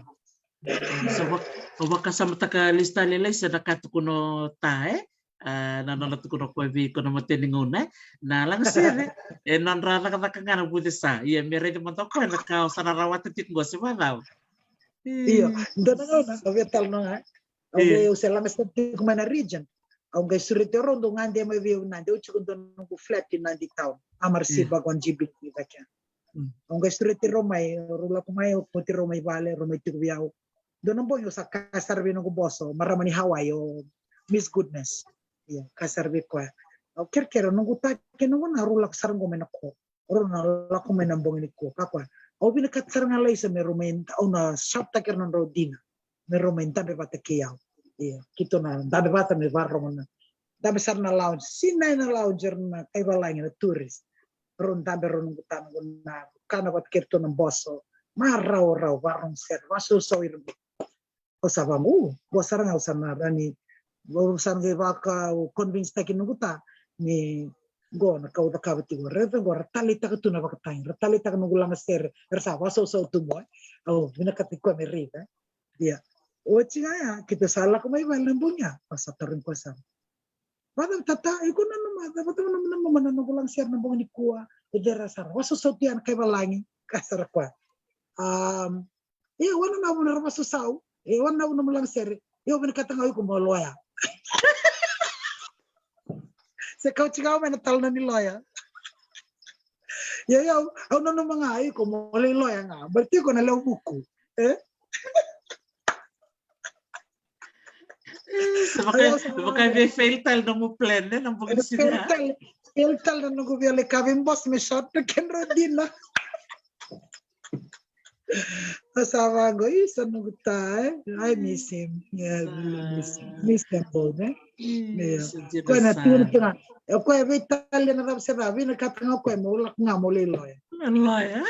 So baka sama taka lista lelai sa nakatu kuno tae na nalatu kuno kwa vi kuno mateninguna na lang sire non ra la ngana budesa ia mere de montoko na ka sana rawat tit go se ba. Iya, dono na vetal no ha. Oge usela mesti kumana region. Oge surite rondo ngande mai vi nande uchu dono ku flat in nandi town. Amar siba kon jibi bakya. Oge surite romai rula kumai poti romai vale romai tikbiao. Dono boyo sa kasar vi no boso maramani Hawaii o Miss Goodness. Iya, kasar vi kwa. O kerkero no guta ke no na rula sarngo menako. Rona la kumena bongini ko kakwa. O bina katsar ngalai sa meromen ona shop taker non rodina. Meromen tabe bata kiyao. Iya, kito na dabe bata me varro na. Dabe sarna lounge, sinay na lounger na kay balay na tourist. Ron dabe ron gutan na kana bat kerto ng boso. Maraw varong ser. Waso so iru. O sabamu, bosar nga usana rani. Urusan gay baka convince takin guta ni go na kau takabati go reto go ratalita ka tuna baka tang. Ratalita ka nugulang ser. Ersa waso so tumo. Oh, binakati ko Amerika. Iya. O chingaya kita salah ko may balang punya pas tarin ko sa padam tata iko na naman dapat naman manano ko lang share ng bang ni kuha idera sar waso sotian kay balangi kasar ko wala na mo na waso saw wala na mo lang share bin katangaw ko mo loya sa coach ka man tal na ni loya ano no mga ay ko mo loya nga berarti ko na law buko Baka may fail tal na mo plan na ng bugin sila. Fail tal na nung gubiyali kaving boss may shot na kenro din na. Asawa ko, isa nung tayo. I miss him. Yeah, miss him po. Kaya natin ito nga. Kaya may tal na rap sa rabi, nagkatangaw ko, mulak nga muli lawyer. Lawyer?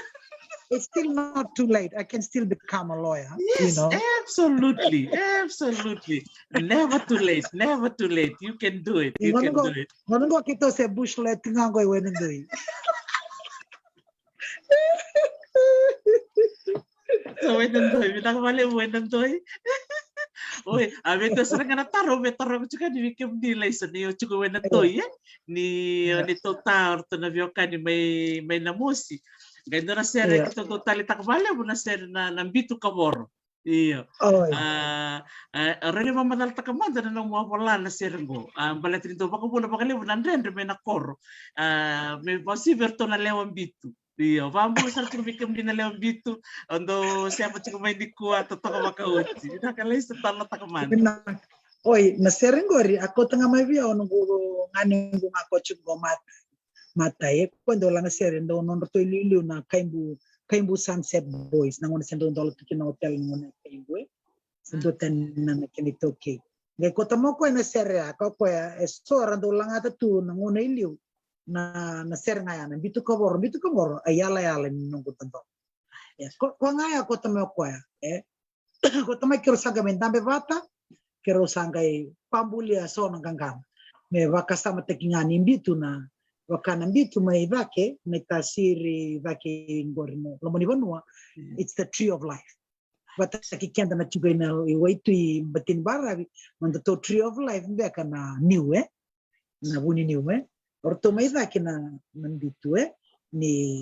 It's still not too late. I can still become a lawyer. Yes, you know? Absolutely. Never too late. You can do it. Ngano ko kito sa bushlet nga ko iwan ndoy. So wenandoy, binakabali wenandoy. Oy, abito sa nga nataro, metaro juga di wikim nilay sa niyo juga wenandoy ni totar to na vyoka ni may namusi. Ganda na sir, ito totally takbala mo na sir na nambito ka moro. Iyo. Rene mamadal takamanda na nang mawala na sir ngo. Balat rin to, baka muna pakaliw, nandren, may nakor. May posiver to na lewang bito. Iyo. Vamos sa turbikam din na lewang bito. Ando siya pa chika may dikuwa, totoo ka makauti. Nakalay sa tala takamanda. Oy, na sir ngo rin, ako tanga may biyaw, nung nganing ako chugo matay quando lang sere ndo non to liliu na kaimbu Sunset Boys na ngone sendo ndolo tikina hotel ngone kaimbu sendo ten na kinito ke ngai kota mo ko na sere ako ko so rando lang ata tu na ngone liu na ser ngaya na bitu kabor ayala yala nunggu tanto ya ko ngaya ko tame ko ya ko tame kiro saga mentambe vata kiro sangai pambulia so nangangam me vakasama tekingani bitu na wakana bitu mai vake metasiri vake ngorino lomoni vanua it's the tree of life but sakikenda na tugena waitu batin barabi manda to tree of life mbeka na new na buni new orto mai vake na bitu ni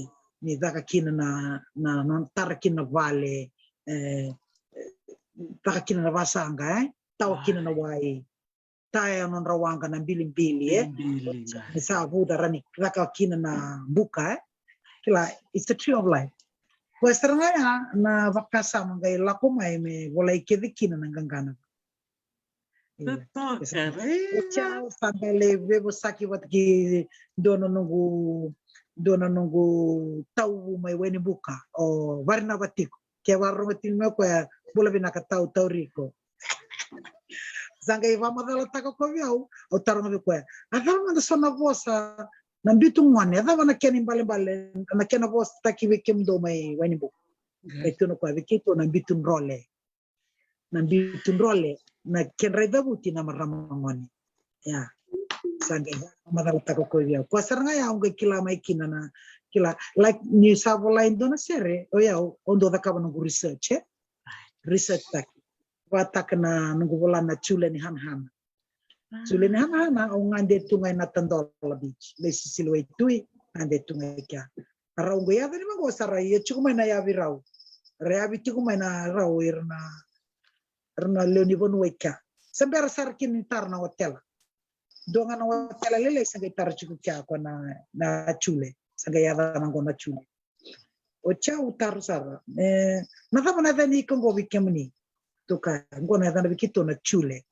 vaka kina na non tarakina vale takakina na vasanga tawakina na wai taya non rawanga na mbili sa buda rani takakina na buka kila it's the tree of life kuestranga na vakasa mangai lako mai me volai kedikina na gangana Ciao, sampai bebo saki wat ki dona nunggu tau mai weni buka o varna batiko ke warro metin me ko bola bina ka tau riko zanga iva madala taka ko viau o tarno ko adala manda sona vosa na bitu ngwane adala na keni bale na kena vosa taki wekem do mai weni buka itu no ko vikito na bitu role na kenrai dabuti na maramangoni ya sange madal tako ko ya ko saranga ya unga kila mai kina na kila like ni savola indona sere o ya ondo da kaba ngu research tak wata kana ngu bola na chule ni han o ngande tungai na tandola beach le sisilwe tui ande tungai kya ara unga ya ni mango sara ya chukuma na ya virau reabi chukuma na rau Rna leoni vonu weka. Sembera sarkin tar na hotel. Donga na hotel lele sanga tar chuku kya ko na chule. Sanga yada nango na chule. O cha utar sara. Na tama na dani kongo wikemni. Toka ngo na dani wikito na chule.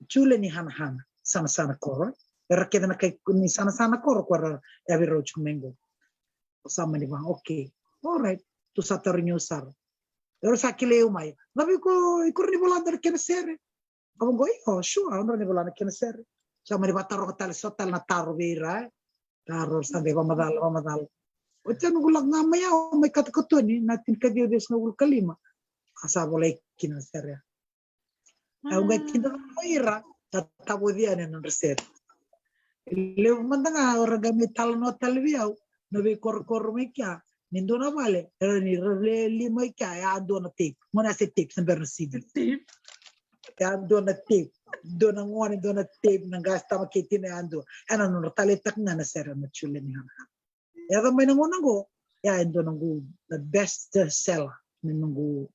Chule ni hana sana koro. Era keda na kai ni sana koro kwa ya viro chukumengo. Sama ni ba okay. All right. Tu satarinyo sara. Ero sakile umay. Nabi ko ikur ni bola dar kena sere. Abang go sure andro ni bola kena sere. Sama ni bataro katal sotal na taro bira. Taro sabe pamadal. Ocha nugulag nga maya o may katakoto ni natin kadiyo des nugul kalima. Asa bola kena sere. Abang go kinda ira tatabo dia ni nan sere. Lew mandanga oragami talno talbiao. Nabi kor mekya. Nindona vale, ni lima kaya dona tape. Mana se tape sampai receive. Tape. Ya dona tape. Dona ngone dona tape nang gasta makitine ando. Ana no taletak na na sera na chule ni hana. Ya da may nangona go. Ya endo nangu the best seller. Nangu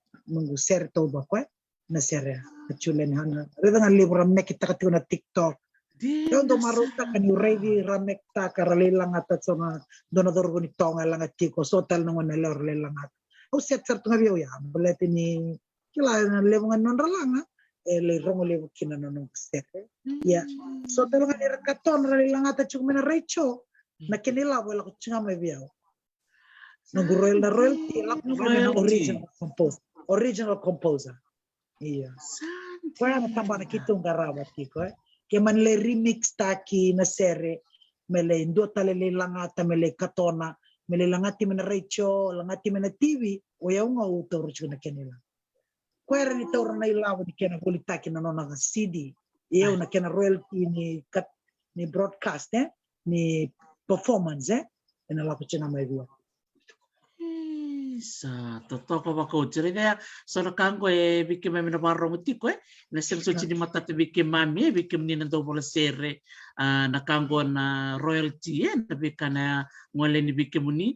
ser to ba ko na sera na chule ni hana. Reda nga libro nakita ka na TikTok. Yung maruta kan ready ramek ta karalilang at sona donador ko ni tonga lang at tiko sotal nang wanalor lang at o set sarto nga biyo ya bulletin ni kila na lewongan non ralang le rongo lewo kinanon set ya sotal nga ni rakaton ralilang at chukmena recho na kinila wala ko chinga may biyo nang royal na royalty lang ng original composer iya kaya matamba na kitong garabat tiko ke man le remix taki na sere mele ndo talele langata mele katona mele langati mena recho langati mena TV o ya nga utor chuna kenela kwera ni tor na ilaw ni kena politiki na nona CD yeo na kena royalty ni broadcast ni performance ina la kuchina mai via sa totoko bako cerita sono kango bikin mami na barro mutiko na sem so chini mata te bikin mami bikin ni ndo bola sere na kango na royalty na bikana ngole ni bikin muni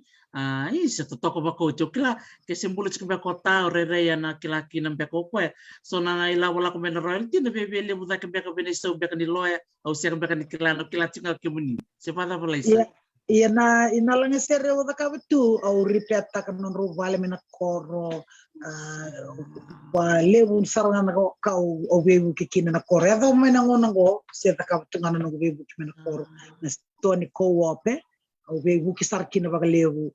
isa totoko bako kila ke sembulu chikbe kota rere ya na kila kinam beko ko so na ila wala ko men royalty na bebele mu da ke beko bene so beko ni loya au se beko ni kila tinga kimuni se pada bola isa Iya na lang sere o da kabetu au ripeta kan non vale mena koro wa lewu saranga na kau o bebu kikina na koro ya do mena ngona go se da kabetu ngana no bebu kikina na koro na stoni co-op au bebu kisarkina baga lewu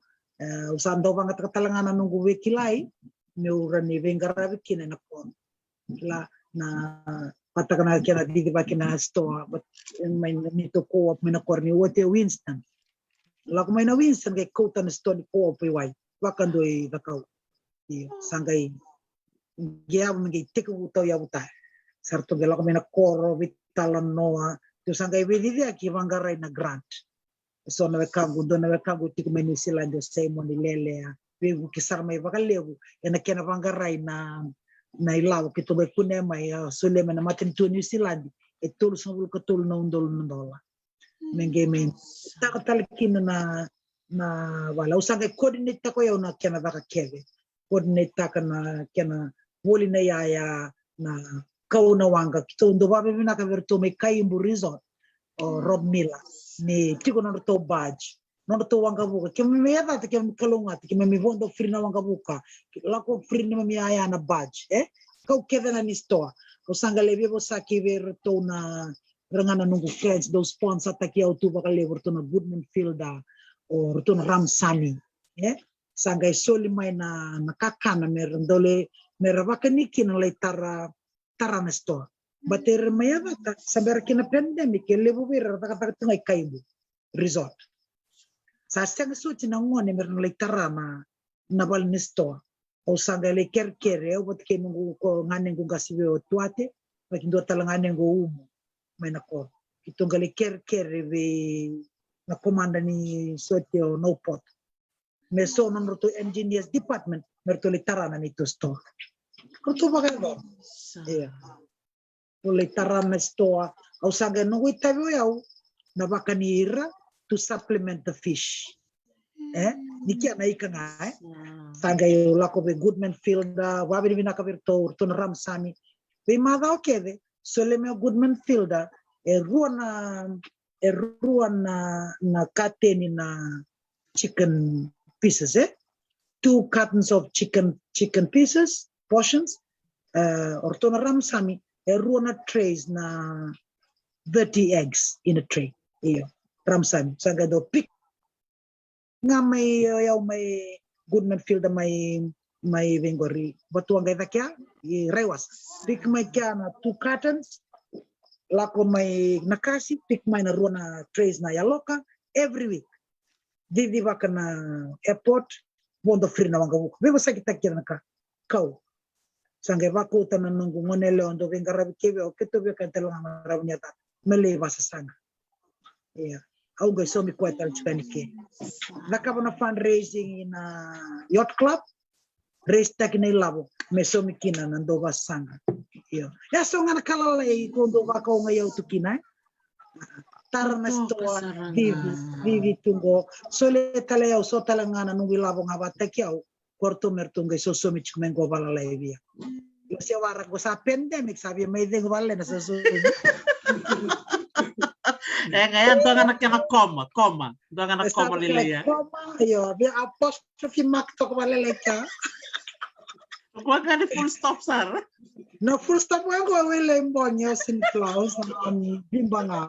usando banga katalangana no go wekilai me urani vengara kikina na koro la na patakana kena didi bakina store but may nito co-op may na korni wote Winston laku may na Winston kay kota na store co-op iway wakando i dakau sangai giab mga tiku utaw yabuta sarto gela may na koro vitalan noa tu sangai vidi aki vangaray na grant so na kagu do na kagu tiku may sila do ceremony lele vegu kisar may bakalegu ena kena vangaray na ilaw kito ba kunya may sulema na matin tu New Zealand itul sungul katul na undol ndola mengeme takatalikin na wala usang coordinate ko yaw na kena baka keve coordinate ka na kena woli na yaya na kauna wanga kito ndo ba bina ka verto may Kaimbu Resort o Rob Miller ni tiko na to badge no to wanga buka kemi me yata te kemi kalunga te kemi me vondo free na wanga buka lako free na me aya na badge kau keve na ni store usanga lebe bo saki ver to na rangana nungu friends do sponsor taki auto baka lever to na Goodman Fielder or to na Ramsami sanga soli mai na kakana merndole merabaka niki na leitara na store bater mayaba saber kina pandemic lebu ver taka tungai Kaimbu Resort sa sanga suci na ngone meron leitara na bal ni store o sanga le kerkere o bot ke nungu ko ngane ngu gasibe o tuate pakindo talangane ngu umu may nako itong gali kerkere be na komanda ni sote o no pot me so non to engineers department merto leitara na nito store ko bagalo o leitara na store o sanga nungu itabe yaw na bakanira to supplement the fish nikia na ika nga sanga yo lako be Goodman Fielder wabi bina ka berto to na Ramsami be mada okede soleme Goodman Fielder ruana na kateni na chicken pieces 2 cartons of chicken pieces portions or to na Ramsami ruana trays na 30 eggs in a tray iyo Ramsami sanga do pick nga may Goodman Fielder may vengori batuang gaya kya rewas pick may kya na 2 cartons lako may nakasi pick may na ruana trays na yaloka every week di baka na airport bondo free na wanga buko bebo sa kita kira naka kau sangge bako tanan nungu ngonele ondo vengarabi kebe o keto be kantelo ngarabi nyata mele basa sanga au guys so mi kwata chukanike nakapa na fundraising in yacht club race takina ilabo me so mi kina nando basanga ya so ngana kala lai kondo bako ngayo tukina tar na stoa vivi tungo sole tale au so talangana nungu ilabo ngabata kiau korto mertunga so mi chukmengo bala lai via yo se wara go sa pandemic sabi may dengo balle na so ngayon doon nga na koma. Doon nga na koma nila. Koma, Be apostrophe mark to kumaleleka. Huwag nga ni full stop, sir. No, full stop mo ko wala imbonyo sin Klaus bimba nga.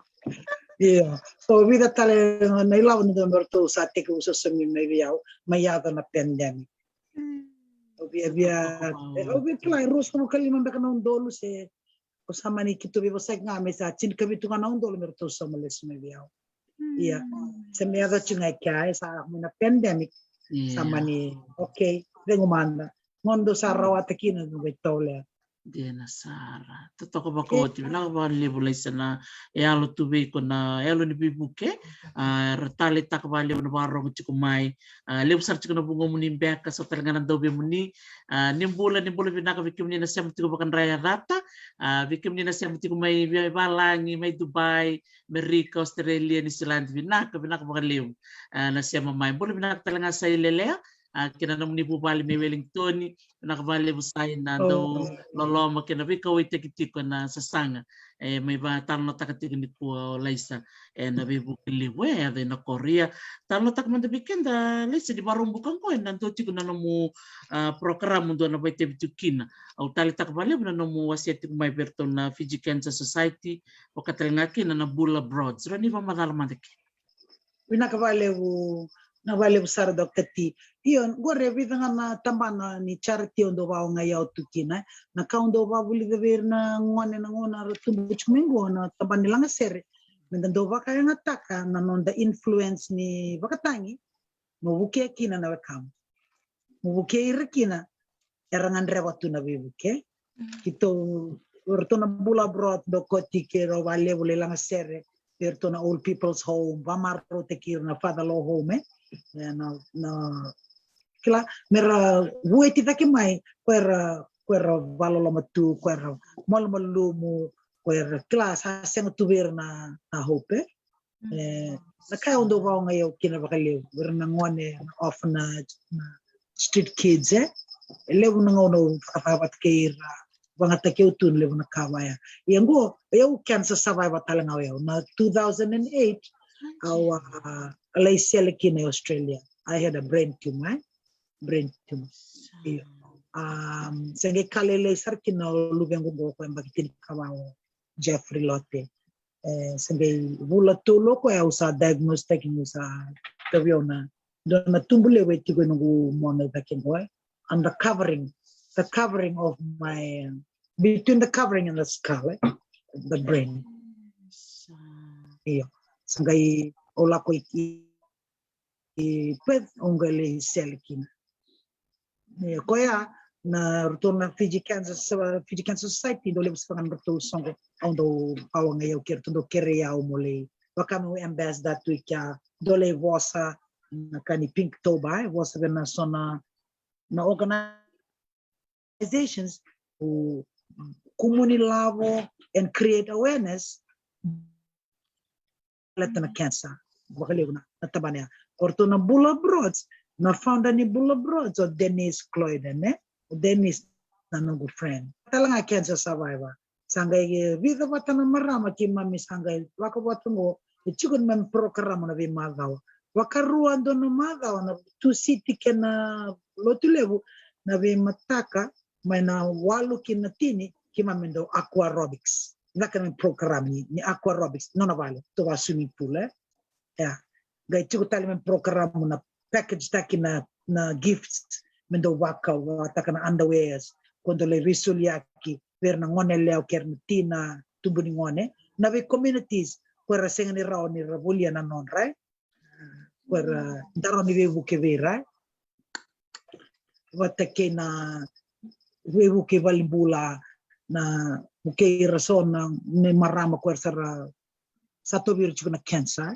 So vida tale na ilaw ni number 2 sa tiku sa sumi may biyaw mayada na pandemic. Obi play rus mo kalimang baka na undolo se kasama ni kito bibo sa nga may sa chin kabito nga na undolo merto sa malis may biyaw. Sa miyada chingay kaya sa na pandemic sama ni okay dengumanda mondo sa rawata kina no betole. Diana Sara. Totoo ba ko ti na ba libulay sana alo tubi ko na alo ni bibuke ratali tak ba libu na baro mo kumay libu sar ko na bungo mo ni beka sa talaga na dobe mo ni nimbula binaka bikim ni na siya mo ko bakan raya rata bikim ni na siya mo may balangi may Dubai Amerika Australia New Zealand binaka bakan libu na siya mamay bula binaka talaga sa ilelea kinanam ni Bubali may Wellington nakabali busay na do lolo makinabi ko itikitiko na sasanga may ba talo takatikin ni ko Laisa na bibukili we ade na Korea talo tak man bikin da Laisa di barong bukan ko nanto tiko na mo program do na baite bitukina au tali takbali na mo wasiati may berton na Fiji Cancer Society o katalngaki na Bula Broads rani ba madalaman dik Winakabali na bale usar do kati Iyon, gore vidanga na tambana ni charity ondo wa nga yau tukina na kaundo wa buli ver na ngone na ngona tumbu chumingo na tambani langa sere mendando wa kaya ngataka na nonda influence ni wakatangi mo buke kina na wakam mo buke irkina erangan rewatu na bibuke kito ortona bula brot do kotike ro wale bule langa sere ortona old people's home wa marro tekir na father law home na kila mera bueti take mai quera valo la matu quera mal malumu quera class ha seng tuber na hope na kai ondo wa nga yo kina bakale berna ngone orphanage na street kids lewu na ngono kapabat keira banga take utun lewu na kawaya yango yo cancer survivor talanga yo na 2008 our Laisela in Australia I had a brain tumor senge kalele sarkina lubengo go ko mbakitin kawawo Jeffrey Lotte senge bula tolo ko ya usa diagnostic usa taviona dona tumbule weti go ngu mona takengo and the covering of my between the covering and the skull the brain senge ola ko pet ongale selkina koya na rutona Fiji Cancer Society dole bispangan betul songo ondo awang ayo kertundo kereya umole wakame ambassador tu ikya dole vosa nakani pink toba vosa na sona na organizations who kumuni lavo and create awareness letana cancer wakale na tabanya kortona bula broads na founder ni Bula Broads o Dennis Cloyd Dennis na no good friend talanga cancer survivor sangay vida bata na marama ki mami sangay waka batungo ichigon men program na vi magaw wakaruan do no magaw na tu city na lotulevu na vi mataka may na walu kinatini ki mami do aqua aerobics na kan program ni aqua aerobics no na vale to va swimming pool ya gay chigo tali men program na package taki na gifts mendo waka taka na underwears kondo le risuliaki ver na ngone leo kertina tubuni ngone na we communities kwera sengani rao ni rabulia na non right kwera daro ni we buke vera watake na we buke valimbula na buke rasona ne marama kwera satu biru chukuna cancer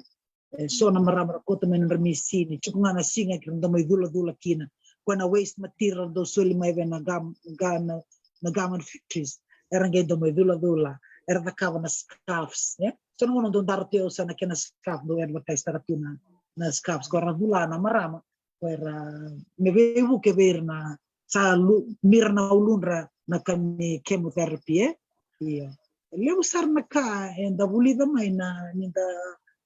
so na marama kota men remisi ni chukuna na singa kirndo may dula kina kwana waste material do suli may na garment factories erangay do may dula erda kava na scarves so no do darteo sa na kina scarf do advertise taratuna na scarves kora dula na marama kora mevevu ke verna sa mirna ulunra na kami chemotherapy iya leu sarna ka enda bulida may na ninda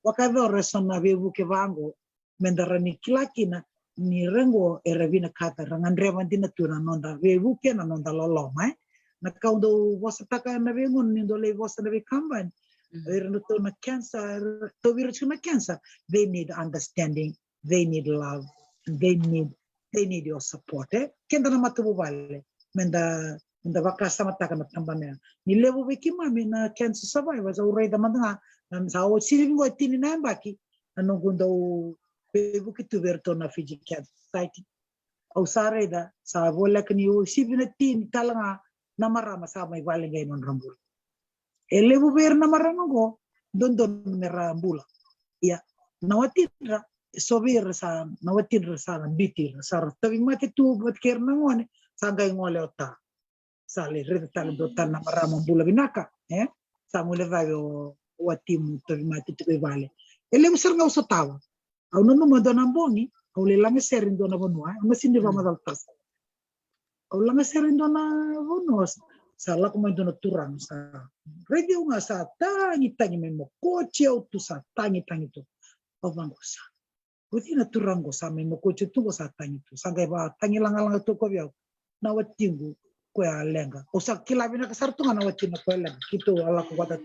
wakadore sona vevu ke vango mendara ni kilakina ni rengo erevina kata rangan revantina tuna nonda vevu ke na nonda loloma na kaundo wasataka na vengon nindo le wasa na vekamban erno to na cancer to virus na cancer they need understanding they need love they need your support kenda na matubu vale menda baka sama taka na tambana ni levu vekima na cancer survivors au reda mandanga sa o siringo tini na baki ano gundo vevu kitu verto na Fiji Cancer Society au sareda sa bola kani o sibina tin talanga na marama sa may walingay non rambul levu ver na marama go don merambula ya nawatinra sobir sa nawatinra sa bitir sa tabi mati tu bat kerna ngone sangay ngole ota sale reta tal do tan na marama bula binaka sa mule vayo watim tabi mati tu vale levu ser nga usotawa au no mo do namboni au le langa serin do na bonua masin de vama dal tas au langa serin do na bonus sa la como do na turang sa radio nga sa tangi memo coche au tu sa tangi tu au bangosa uti na turango sa memo coche tu sa tangi tu sa ba tangi langa to ko biao na watingu ko lenga o sa kilabina ka sartu na watina ko lenga kito ala ko wata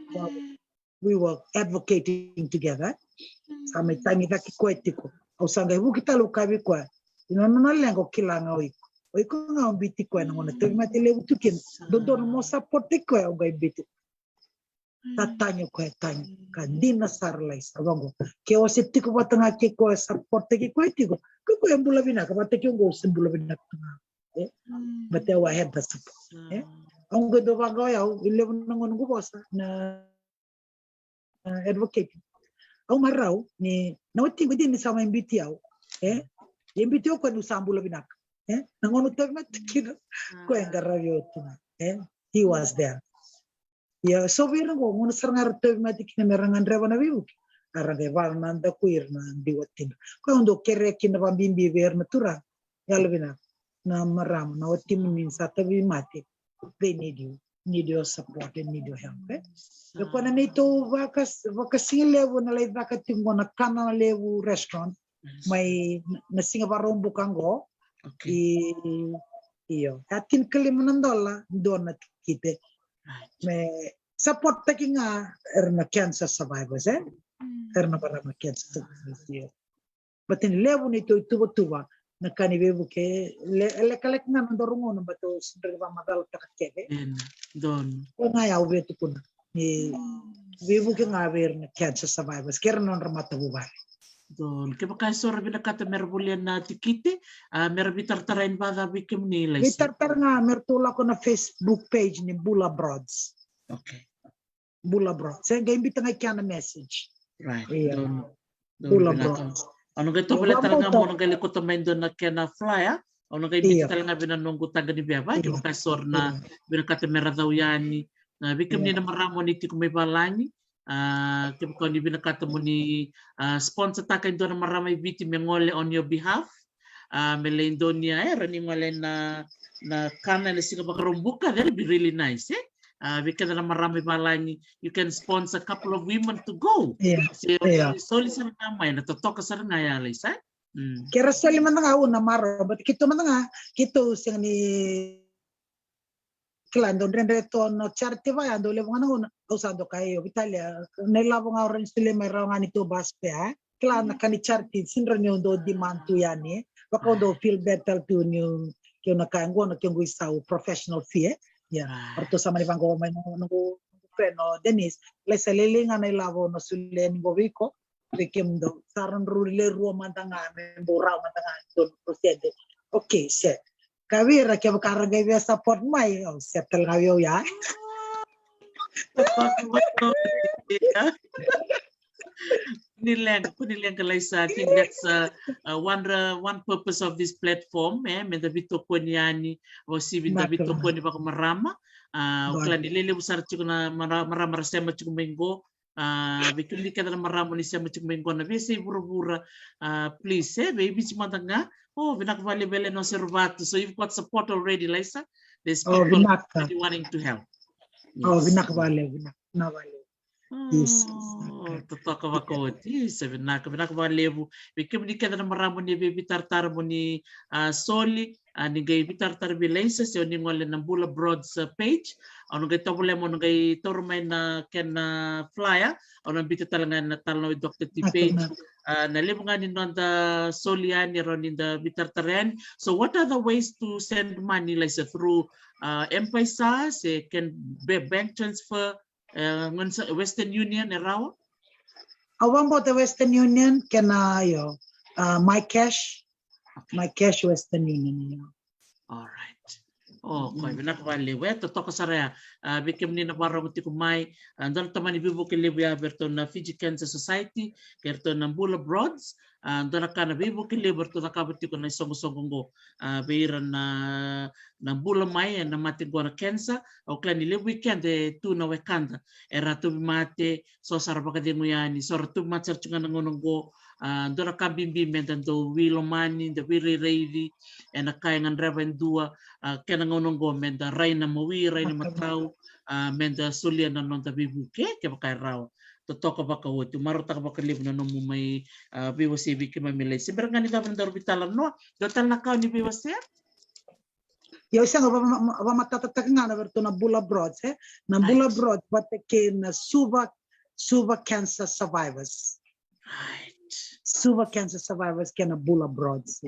we were advocating together sa may tangi taki ko etiko au sa ngai bu kita lo kabi ko Inono lang ko kilanga oiko. Oiko nga ang biti ko na ngona. Tagi mati lewu tukin. Doon mo support ko ang gay biti. Tatanyo ko tanyo. Kandina sarlay sa wango. Kaya wasipti ko batanga ke ko support ki ko itigo. Ko yung bula bina ka bataki yung go sim bula bina ka. Bate wa head the support. Ang gado wango yaw ilewu na ngono ko bosa na advocate. Ang maraw ni nawati ko din sa mga biti yaw. Yung biti ko no sambula bina. Nangono tag matikin ko yung garawyo tuna. He was there. Ya so biro ko ngono sarngar tag matikin merangan rewa na bibu. Arang eval nanda kuir na diwatin. Ko ndo kere kin na bimbi ver na tura. Yalbina na maram na wati min sa tabi mati. They need your support and need your help. Ko na nito vakasing level na lay vakatingo na kana level restaurant may na singabarong bukango. Iyo atin kalimunan dola doon na kita may support taking erna cancer survivors erna para cancer survivors but in level nito tuba na kanibebu ke lekalek na ndorungo na bato sindra madal takake don ko nga yaw betu kun ni bebu ke nga erna cancer survivors kerno ramata bubar don ke bakay sora binakata merbulian na tikite merbitar tarain bada bikim nila bitar nga mertula ko na Facebook page ni Bula Broads. Okay. Bula Broads. Saya gay imbita nga kaya na message. Right. Bula Broads. Ano gay to pala talaga mo nang gali ko tumain doon na kaya na flyer. Ano gay imbita talaga binanong taga ni Beba. Ke bakay sora na binakata meradaw yani. Bikim ni na maramo niti kung may balani. Kaya ko ni binakata mo ni sponsor takay doon na maramay biti mengole on your behalf. Melain doon niya running wala na kana na sila makarumbuka. That'd be really nice. Because na marami balani, you can sponsor a couple of women to go. Soli sa namay natutok sa ngaya Lisa. Kira soli man nga una maro, but kito man nga kito sing ni Klando rendreto no charity ba ando le mga una usado kayo Italia nelabo nga orange sila may raw nga nito baspe klana kani charity sinro nyo do demand to yani baka do feel better to nyo kyo nakaango na kyo guisaw professional fee Orto sa manipanggo may no freno Dennis lesa lelinga na ilabo no sulen boviko bikim do saran rule ruo mantanga membora mantanga don procede okay se kawira kaya makaragay via support may settle kayo ya Punilang Kalisa. I think that's one purpose of this platform. Medabito po niyani o si Medabito po ni bako marama. Klan nilili usar chiko na marama rasema chiko mengo. Bikundi ka na maramo ni sema chiko mengo na bisi bura-bura. Please, baby si matanga. Oh, binakvali bele no servato. So you've got support already, Lisa. There's people really wanting to help. Yes. Oh, binakvali. Yes. Totoo ako. Yes, binakvali mo. Bikim di ka na maramo ni baby tartar mo ni Soli. Ni gay bitartar Lisa. So ni ngole ng Bula Broads page. Ano gay tabule mo gay tormay na ken flyer. Ano bito talaga na talo Dr. T page. Nalibungan ni Nonda Solian ni Ron in the bitartarian. So what are the ways to send money like through M-Pesa, can bank transfer Western Union eraw? Awan po the Western Union can my cash Western Union. All right. Oh, koi binakvali we totoo sa rea bikim ni na para mo ti kumay andal taman ibibo kilibu ya berto na Fiji Cancer Society kerto na Bula Broads andal ka na bibo kilibu berto na kabati ko na songo-songong go beiran na bula mai na mati go na cancer o klan ile weekend tu na wekanda era tu mate so sarba ka dingo yani so tu matser chunga ngonong go andal ka bimbi mentan do wilo mani the very ready and kay ngan reven dua kena ngonong go menda raina mawi raina matau menda sulia na non tabi buke ke pakai raw totoo ba ka wotu maro ta ba kalib na no may biwasi biki mamilay siberanga ni dapat orbitalan no total na ka ni biwasi yo isang ba matatatak nga na berto na Bula Broads na Bula Broads batake na Suva Cancer Survivors. Right. Suva Cancer Survivors kena Bula Broads.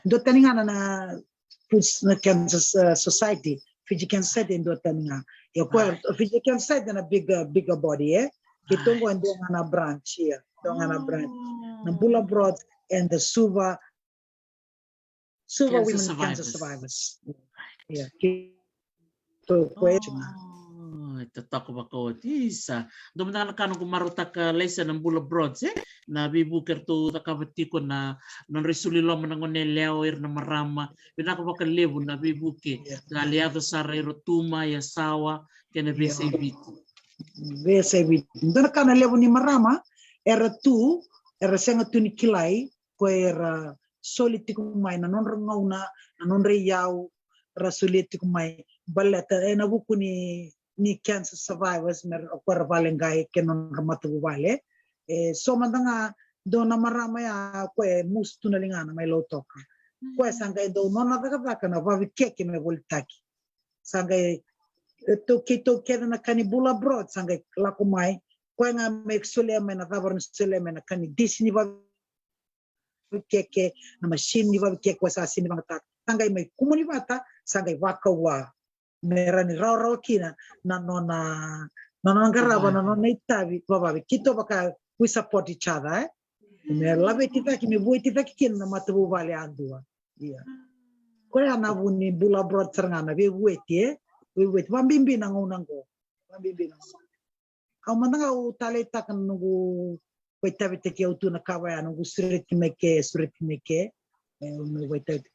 Do taninga na na Kansas society, Fiji Kansas Society do taninga. Ya ko Fiji Kansas Society na bigger body Kitungo and doon na branch here. Doon na branch. Na Bula Broad and the Suva Women Cancer Survivors. Yeah. Ito tako ba ko tisa. Doon na kanong kumarutak Lisa ng Bula Broads na bibuker to takabati ko na non resulilo man ng oneleo na marama. Pinako ba kalebu na bibuke. Aliado sa Rotuma ya sawa kena BSAB. BSAB. Doon na lebu ni marama era senga tu ni kilai ko era soliti kumai na non rangauna na non reyau rasuliti kumai baleta na buku ni cancer survivors mer okor valengai kenon ramatu vale so mandanga do na marama ya ko mustu na lingana mai lotoka ko sanga do nona daga na vavi keke me voltaki sanga to na kanibula broad sanga la kumai ko nga me sule me na dabar sule me na kani disni va keke na machine ni va keke ko sa sini bangata sanga mai kumuni bata sanga waka wa merani raw kina na nona garaba na nona itavi bababi kito baka we support each other me lave kita ki me buai kita kin na matu vale andua iya ko ana buni Bula Broad terngana we wait wambimbi na ngonango wambimbi na au mananga utale tak nungu ko tavi te ki autu na kawa nungu sureti meke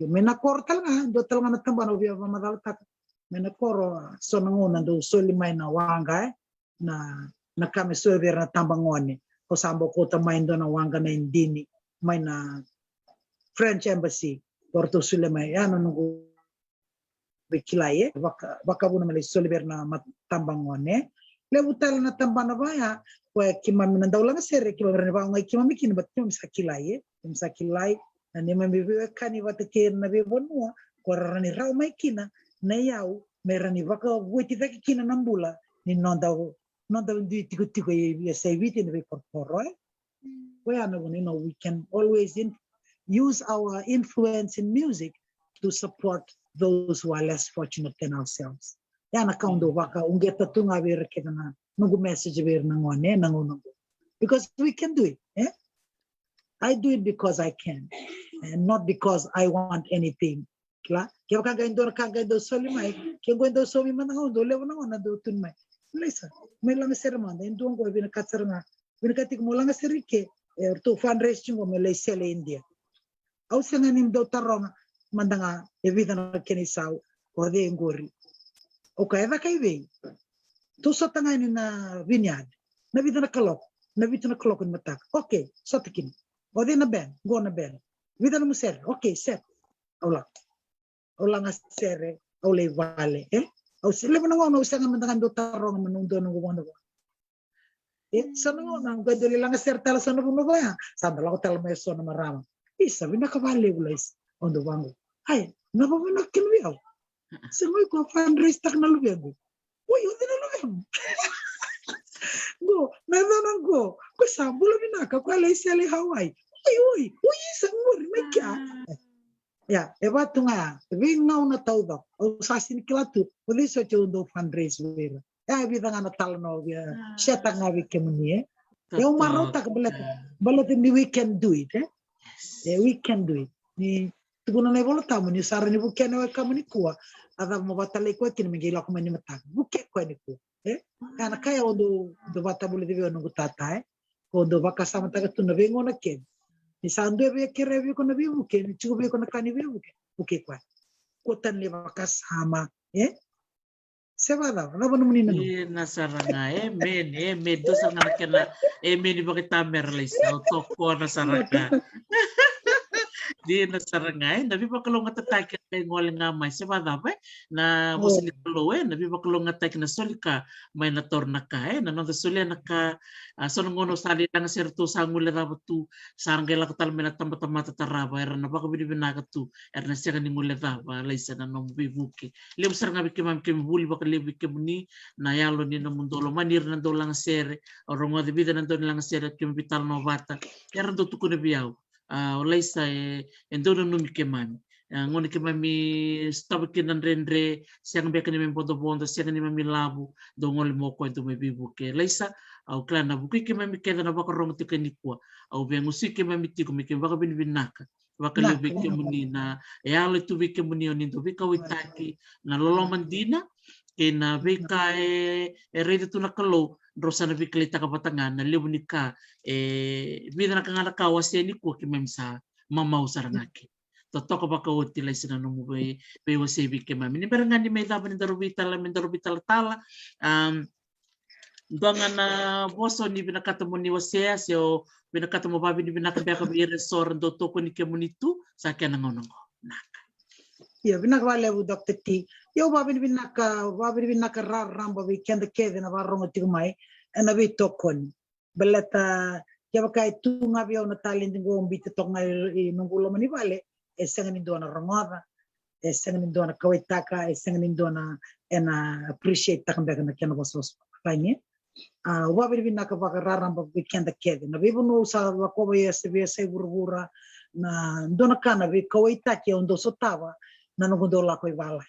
mena kortal nga do tal nga natamba no via mamadal tak mena koro sonangona do soli mai na wanga na kame so vera tambangone ko sambo ko ta mai do na wanga na indini mai na French embassy porto sule mai ano nungu bikilaye baka buna mali soli vera na tambangone le utal na tambana baya ko kimami na dawla nga sere kimami na ba ngai kimami kin bat kimsakilai na ni mamibiwe kani watakir na bebonua ko rani raw mai kina na yau merani vaka wuti taki kina nambula ni nonda ndi tiku ya saviti ni korporo we we can always use our influence in music to support those who are less fortunate than ourselves yana kaundo vaka ungeta tunga ver kena nungu message ver nangone nangunungu because we can do it I do it because I can, and not because I want anything. Kla, kaya kagay do soli mai, kaya gawin somi manang do lewo na do tun mai. Lisa, may lang sermon, endo ko binakatsar nga, binakatik mo lang serike, to fundraising mo may sele India. Au sa nganim do tarong mandanga evita na kenisaw o de ngori. Okay, va kay be. To sa tangay na vinyad, na vida na kalok in matak. Okay, sa tikin. O di na ben, go na ben. Vida na mo ser, okay, set. Aula nga sere, aula vale, Au sila mo na usa nga mandangan do tarong manundo ng gumono. Sa no nang gaduli lang nga ser tala sa no ba. Sandala ko tala may so na marama. Isa bina ka vale ulis ondo bango. Ay, nababana kinwiaw. Sa mo ko fundraise tak na lubego. Uy, udi na lubego. Go, nang go. Ko sambulo binaka ko alay sali Hawaii. Uy, sangur may kya. Ya, eba tunga. Ebi ngau na tau ba. O sasin kilatu. Uli so chundo fundraise wira. Ya, ebi tanga na talo no ya. Siya tanga we kemuni Yung marota ka balat ni we can do it we can do it. Ni tuguna na bolo tamo ni sara ni buke na kamo ni kuwa. Ada mo batalay ko kin migila ko mani matag. Buke ko ni ko. Kana kaya ondo do batabule di no gutata Ondo baka sama taga tu na bengo na ken. Ni sando be kere ko na buke ni chugo be ko na kani buke kwa. Kotan le baka sama Sebada, ano ba naman nino? Nasaranga me do sa nga kena me ni bakit tamerlis toko nasaranga. Di nasaranga nabi ba kalong atatay kay ngol nga may sebada pa na musin lo nabi ba kalong atatay na solika may nator na ka na no solya naka sonongono sali lang serto sa ngul ra tu sarangela katal me na tamba tataraba era na ba ko binibinaga tu era na siya ni ngul ra ba laysa na no bibuki lem saranga bikimam buli ba lebi kemuni na yalo ni no mundo lo manir na do lang sere o rongo de vida na do lang sere kim vital no bata era do tu ko biyaw Laisa endona numi ke mami. Ngoni ke mami stop ke nan rendre siang beka ni mempondo bondo siang ni mami labu do ngoli moko itu me bibu ke laisa au klana buki ke mami ke na baka rongo tike ni kwa au be ngusi ke mami tiko me ke baka bin binaka baka le ke muni na ale tu ke muni oni do bika witaki na loloman dina ke na bika rede tu na kalo rosana bika le taka patangan na lebu nika bida na kangana kawase ni kwa ke mami sa mamau sarangaki totoko baka uti lai sina nomu be wase bike mami ni berangani me laba ni darubita tala donga na boso ni binakata mo ni wasea seo binakata mo babi ni binakata beka bi resor do toko ni kemunitu sa kena ngono naka ya binak wale bu Dr. T yo babi ni binaka ramba bi kende kede na barongo tigmai na bi tokon beleta ya bakai tunga bi ona talent ngo mbite tok ngai nungulo mani vale senga ni dona rangoda senga ni dona kawetaka senga ni dona ena appreciate takambeka na kena bosos fanye wabi binaka baka raramba bi kende kede na bi bunu sa wakoba yese burgura na dona kana bi kawetaki ondo sotava na nungundo la ko vala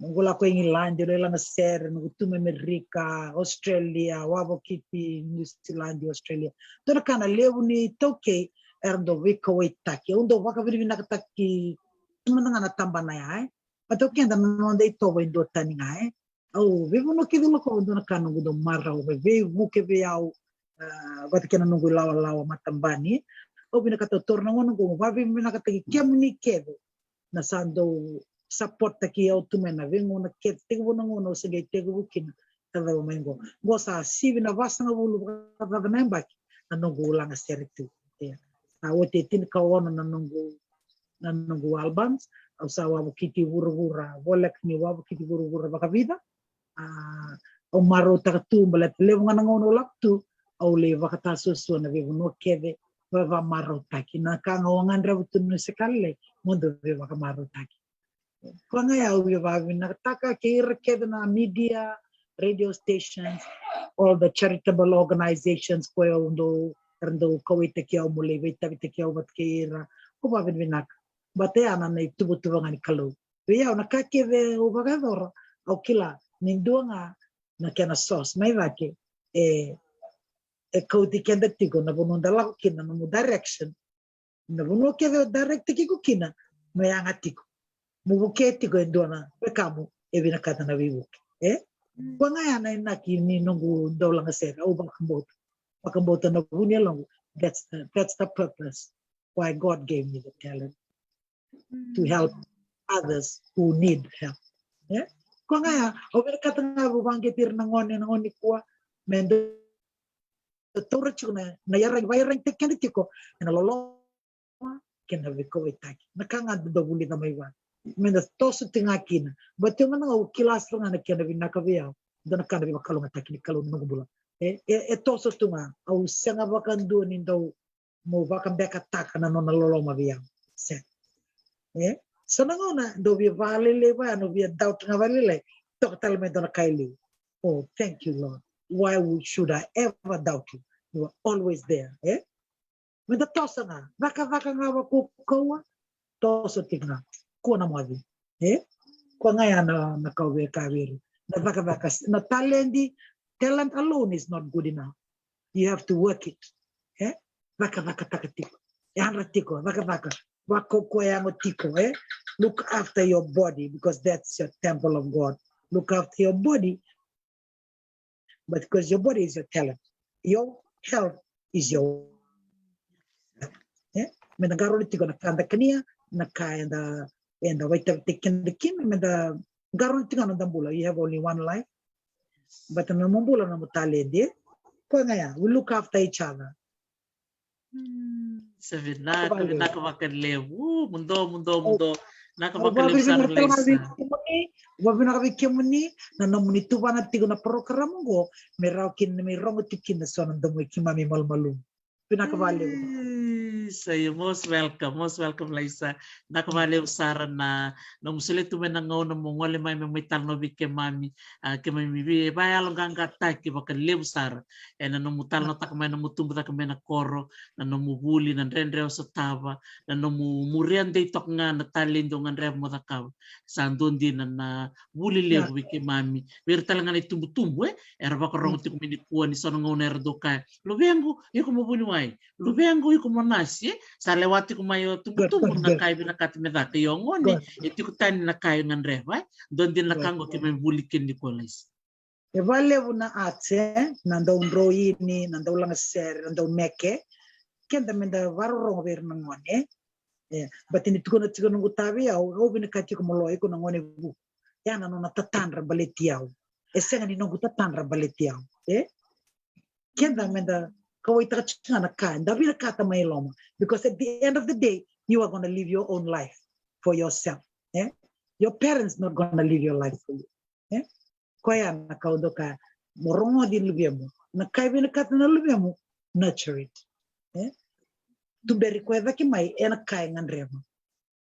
nungula ko England lo la ser nugutume Amerika Australia wabo kiti New Zealand Australia dona kana lewu ni toke erdo wiko itaki undo waka viri nakataki tumanga na tamba na ya pato kenda no dei tobo indo tani ngai au vivo no kidulo ko undo nakano gudo marra o ve buke ve au wata kena nungu lawa matambani o bina kata torna ngono go wabi bina kata kemni kedo na sando support taki au tumena vengo na ket tego ngono sege tego bukina tava o mengo gosa sivi na vasanga bulu kata na mbaki na nungu langa seritu wote tin kawono na nungu albums au sa wabu kiti vura volek ni wabu kiti vura baka vida au maro takatu mbala levo ngana ngono laktu au le vakata susu na vivo no keve va maro taki na kanga wangandra butunu sekale mondo ve vaka maro taki kwanga ya uyo vavi na taka kira keve na media radio stations all the charitable organizations kwa undo rendo kawita kiao mule vita kiao batkira ko ba binak bate ana na tubutu ngani kalau ya na kakeve o bagador au kila ninduanga na kana sos mai vake kawti kenda tigo na bono dala kina no direction na bono keve direct kiko kina mai anga tigo mu buke tigo endona pekamu e bina kata na bibuke kwa ngaya na inaki nungu dola ngasera o bakamboto na bunya long that's the purpose why God gave me the talent to help others who need help ko nga over katanga bubange tir ngoni kwa mendo toro chuna na yara bayarang tekniko na lolo kena viko itaki nakanga dobuli na maiwa mendo tosu tingakin but yung nga kilas lang na kena binakabia dona kana bi makalunga teknikalo nungubula toso tunga au senga bakan do nindo mo bakan beka taka na no lolo mabia se sanangona do bi vale le ba no bi doubt nga vale le totalmente na kaili oh thank you Lord why should I ever doubt you you are always there menda toso nga baka nga ko kowa toso tinga ko na mo abi ko nga ya na kawe kawiri na baka na talent alone is not good enough. You have to work it. Baka takatiko. Tiko. Baka. Tiko. Look after your body because that's your temple of God. Look after your body, but because your body is your talent. Your health is your. Menagaro tiko na kanda kania na kaya and the way to take the kin and the garo tiko na dambula. You have only one life. But na mumbula na mutali di ko ngaya we look after each other sabi na makan lewu mundo naka makan lewu sa relation wabi na kabikimuni na namuni tuwa na tigo na program go merao kin merong tikin na so na damo kimami malmalum pinakabali So you're most welcome Laisa. Nakawali usara na musulit tumen na ngaw na mongole may tal no ke mami ke mami bi bayalo ganga taki baka lew usara na mutal no takmay na mutumbu takmay na koro na mubuli na rendre sa tava na murian de tok nga na talindo nga rev mo takaw sandon din na buli lew ke mami bir talaga ni tumbu era baka rongo ti kumini kuan ni sono ngaw na erdoka lubengo iko mubuni wai lubengo iko monasi sa lewati ko mayo tumbu na kay binakati meda kayo ngoni iti ko tani na kayo ngan reva don din nakango ki may bulikin ni Nicolas e valevo na atse nanda unro ini nanda ulang ser nanda meke kenda menda varro ver ngone batini tuko na tuko ngutabi au binakati ko moloy ko ngone bu yana no natatan baletiao esenga ni no gutatan baletiao kenda menda kawai taka na kan dabi na kata may loma because at the end of the day you are going to live your own life for yourself your parents not going to live your life for you kaya na kaudo ka morongo din lubiamo na kai na kata na lubiamo nurture it tu beri kweda ki mai ena kai ngandremo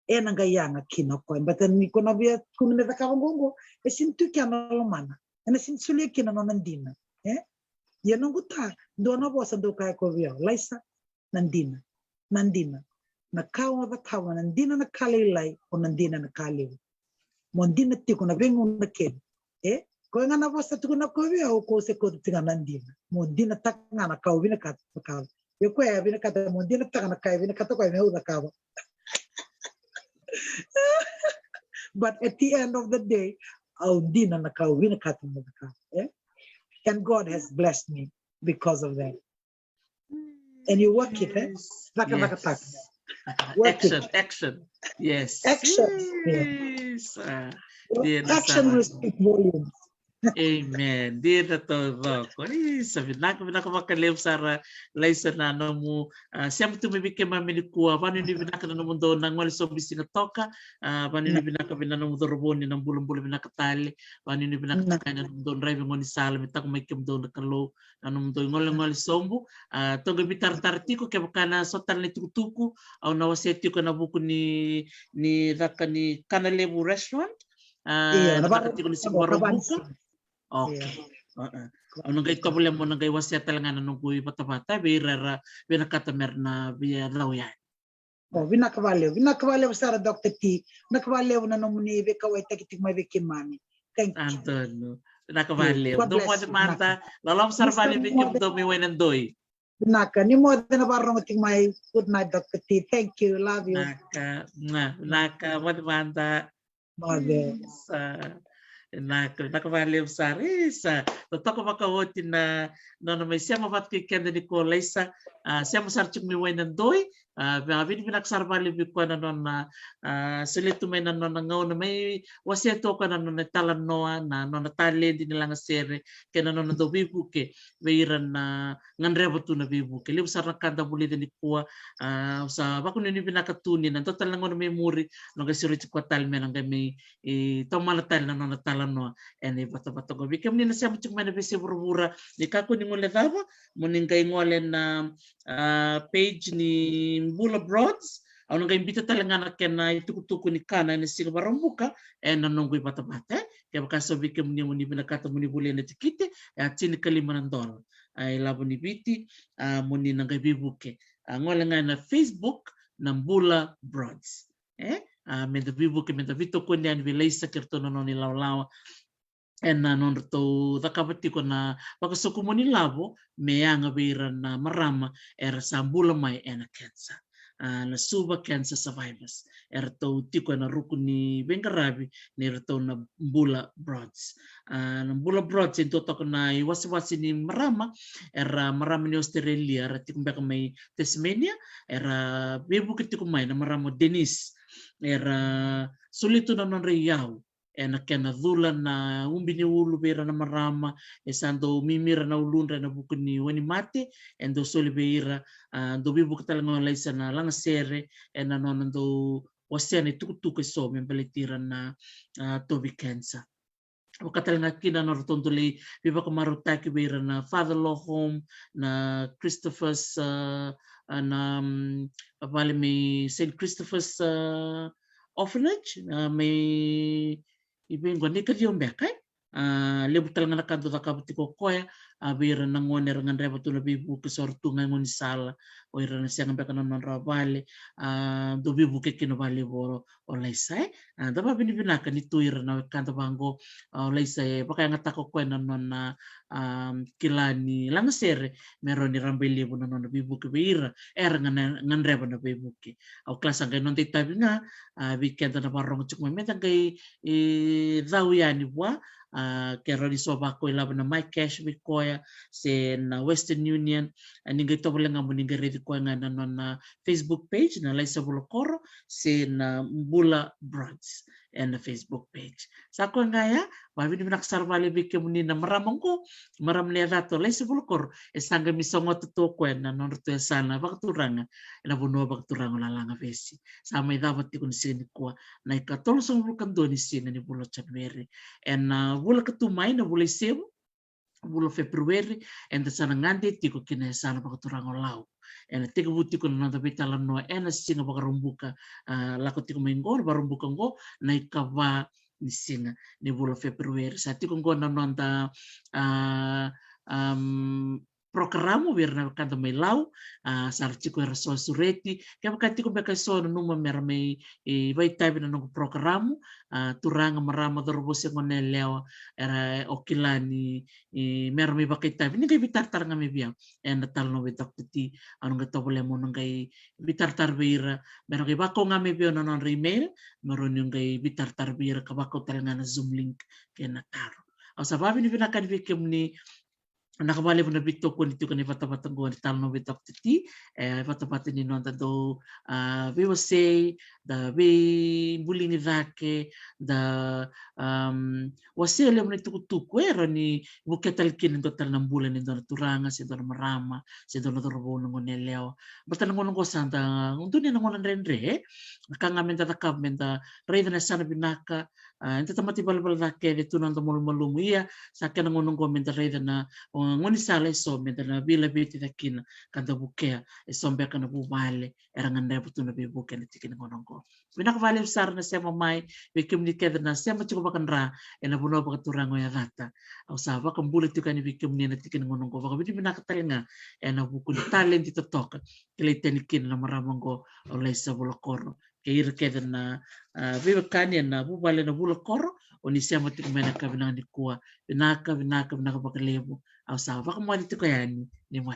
ena gayanga kino ko batan ni ko na bia kun me ka gongo sintu kya no lomana ena sinsulia kina no nandina ya no guta dona bosa do kai ko via laisa nandina na kawa va kawa nandina na kalilai o nandina na kaliu mondina tiko na vengo na ke ko ngana bosa tuko na ko via o ko se ko tinga nandina mondina takanga na kawa vina ka yo ko ya vina ka mondina takanga kai vina ka to ko me uda kawa but at the end of the day au dina na kawa vina ka to mo ka and God has blessed me because of that. And you work it, yes. Action. Yes. Action. Yes. Action will speak volumes. Amen. Di na to ko. Sabi na ko makalew sara laisa na no mo siyam tumibig ke mamilikuwa paano ni binaka na mundo nang wali so bisinga toka paano ni binaka binano mo doroboni ng bulong-bulong binakatali paano ni binaka kanya mundo drive ngoni sala mitako may kimdo na kalo ano mundo ngol sombo to gabi tartartiko ke bakana sotal ni tukutuku au na waseti ko na buku ni raka ni Kanalebu restaurant nakatiko ni siguro buka. Okay. Ano gay ko boleh mo nang gay wasya talaga nung kuy bata-bata birara binakatamer na biyalaw yan. Vinakavalev sara Dr. T. Nakavalev na nomuni be kawai takitik may bikin mami. Thank you. Anton. Nakavalev. Do mo demanda lalam sarvali bikim do mi wenendoy. Naka ni mo na barong ting may good night Dr. T. Thank you. Love you. Naka mo demanda. Mother. Nakavalev sarisa. Totoo makawoti na may siya mabatki kenda ni Kolaisa. Siya masarchuk mi wenendoy. Vini pinagsarbali ko na silito may na ngaw na may wasyeto ko na talan noa na natali din nila nga sere kaya na do bibuke veiran na ngandrebo tu na bibuke libo sar nakanda buli din kuwa sa bako ni pinakatuni na total lang may muri no ga siro ko tal men nga may tomalatal na natalan noa ene bata-bata go bikem ni na siya muchuk man bisi burbura ni kako ni ngole dava muningay ngole na page ni Mbula Broads, ang nag-imbita talaga na kena itukutuko ni Kana ni Siga Barambuka, nanunggoy bata-bata, kaya makasabi ka muni binakata muni buli na tikite, at sinikalima ng dola. Ay labo ni Biti, muni nang bibuke. Ngola nga na Facebook ng Mbula Broads. Menda bibuke, menda vito ko niyan, vilay sa kirto na nilaw-lawa, non to takapati ko na pagkasuko mo nilabo mea nga biran na marama era sa Mbula may ena cancer na suba cancer survivors era to tiko na ruko ni Bengarabi ni to na Mbula Broads na Mbula Broads ito to na iwasi-wasi ni marama era marama ni Australia era tiko baka may Tasmania era bibukit tiko may na marama Denise era sulito na non Riau na kena dhulan na umbini ulu beira na marama sando mimira na ulundra na buku ni wani mate endo soli beira do bibu katalango laisa na lang sere na non do wasiane tukutuke so membalitira na tobi cancer Katalangan kina na rotondoli biba ko marutaki beira na Father Law Home na Christopher's na vale may St. Christopher's orphanage may ibeng gani ka diom bekai lebu tal ngana kanto takabti ko koya abira nangone rangan reba tu na bibu ke sortu ngon sala o ira na siang beka non rabale do bibu ke kino bali boro o laisai daba bini binaka ni tu ira na kanto bango o laisai baka ngata ko koya non kilani lang sere meron ni rambeli bu non bibu ke bira era ngan reba na bibu ke o klasa ngai non tabi nga weekend na barong cuk memeta ngai zauyani bua kero di soba ko ilaban na my cash bitcoin sa na Western Union ninga to lang mo ninga ready ko nga na Facebook page na Laisa Bulokoro sa na Bula Brands and na Facebook page sa ko nga ya babi ni naksar bali bike mo ni na maramong ko maram ni dato Laisa Bulokoro esanga misongo to ko na non to sana bakturanga na buno bakturanga la langa vesi sa may dapat ko ni sin ko na ikatol sa bulkan do ni sin ni bulo January and bula ketumai na bula sebo bula Februari and sana ngante tiko kina sana pakaturang lau and tiko buti ko na tabitala no and singa pakarumbuka lako tiko minggo barumbuka ngo na ikava ni singa ni bula Februari sa tiko ngo na nonta programo biar na kanta may lau sar tiko era so sureti kaya makati ko beka so numa mera may vai tabi na nung programo turanga marama dorobos yung nelewa era okilani mera may bakit tabi ni kay bitartar nga may biyang and natal no bitak ti anong gato boleh mo nung kay bitartar bira meron kay bako nga may biyang non email meron yung kay bitartar bira kabako talaga na Zoom link kaya nakaro ang sababi ni binakan bikim ni nakabali po na bito ko nito kanina patapatan ko tal no bitak titi patapatan ni non do we will say the we bullying zake the wasile mo nito kutuko era ni buketal kin total ng bulan ni don turanga si don marama si don torbo ng neleo batan ng ko santa unto ni ng renre nakangamen ta takabenta reda na sana binaka enta tamati balbal zake de tunan to mulmulum iya sa kanang ng komenta reda na ngoni sala so meda na bila biti takina kanta bukea sombe kana bubale era ngande putu na bibuke na tikin ngonong ko binak vale sar na sema mai bikim ni keda na sema chuko bakan ra ena buno baka turango ya data au sava kambule tikani bikim ni na tikin ngonong ko baka biti binak talinga ena buku talent ito tok kiliten kin na maramang ko Laisa Bulokoro kair keda na bibakani na bubale na Bulokoro oni sema tikmena kabinang ni kuwa binaka bakalebo au sawa baka mo dito kaya ni mo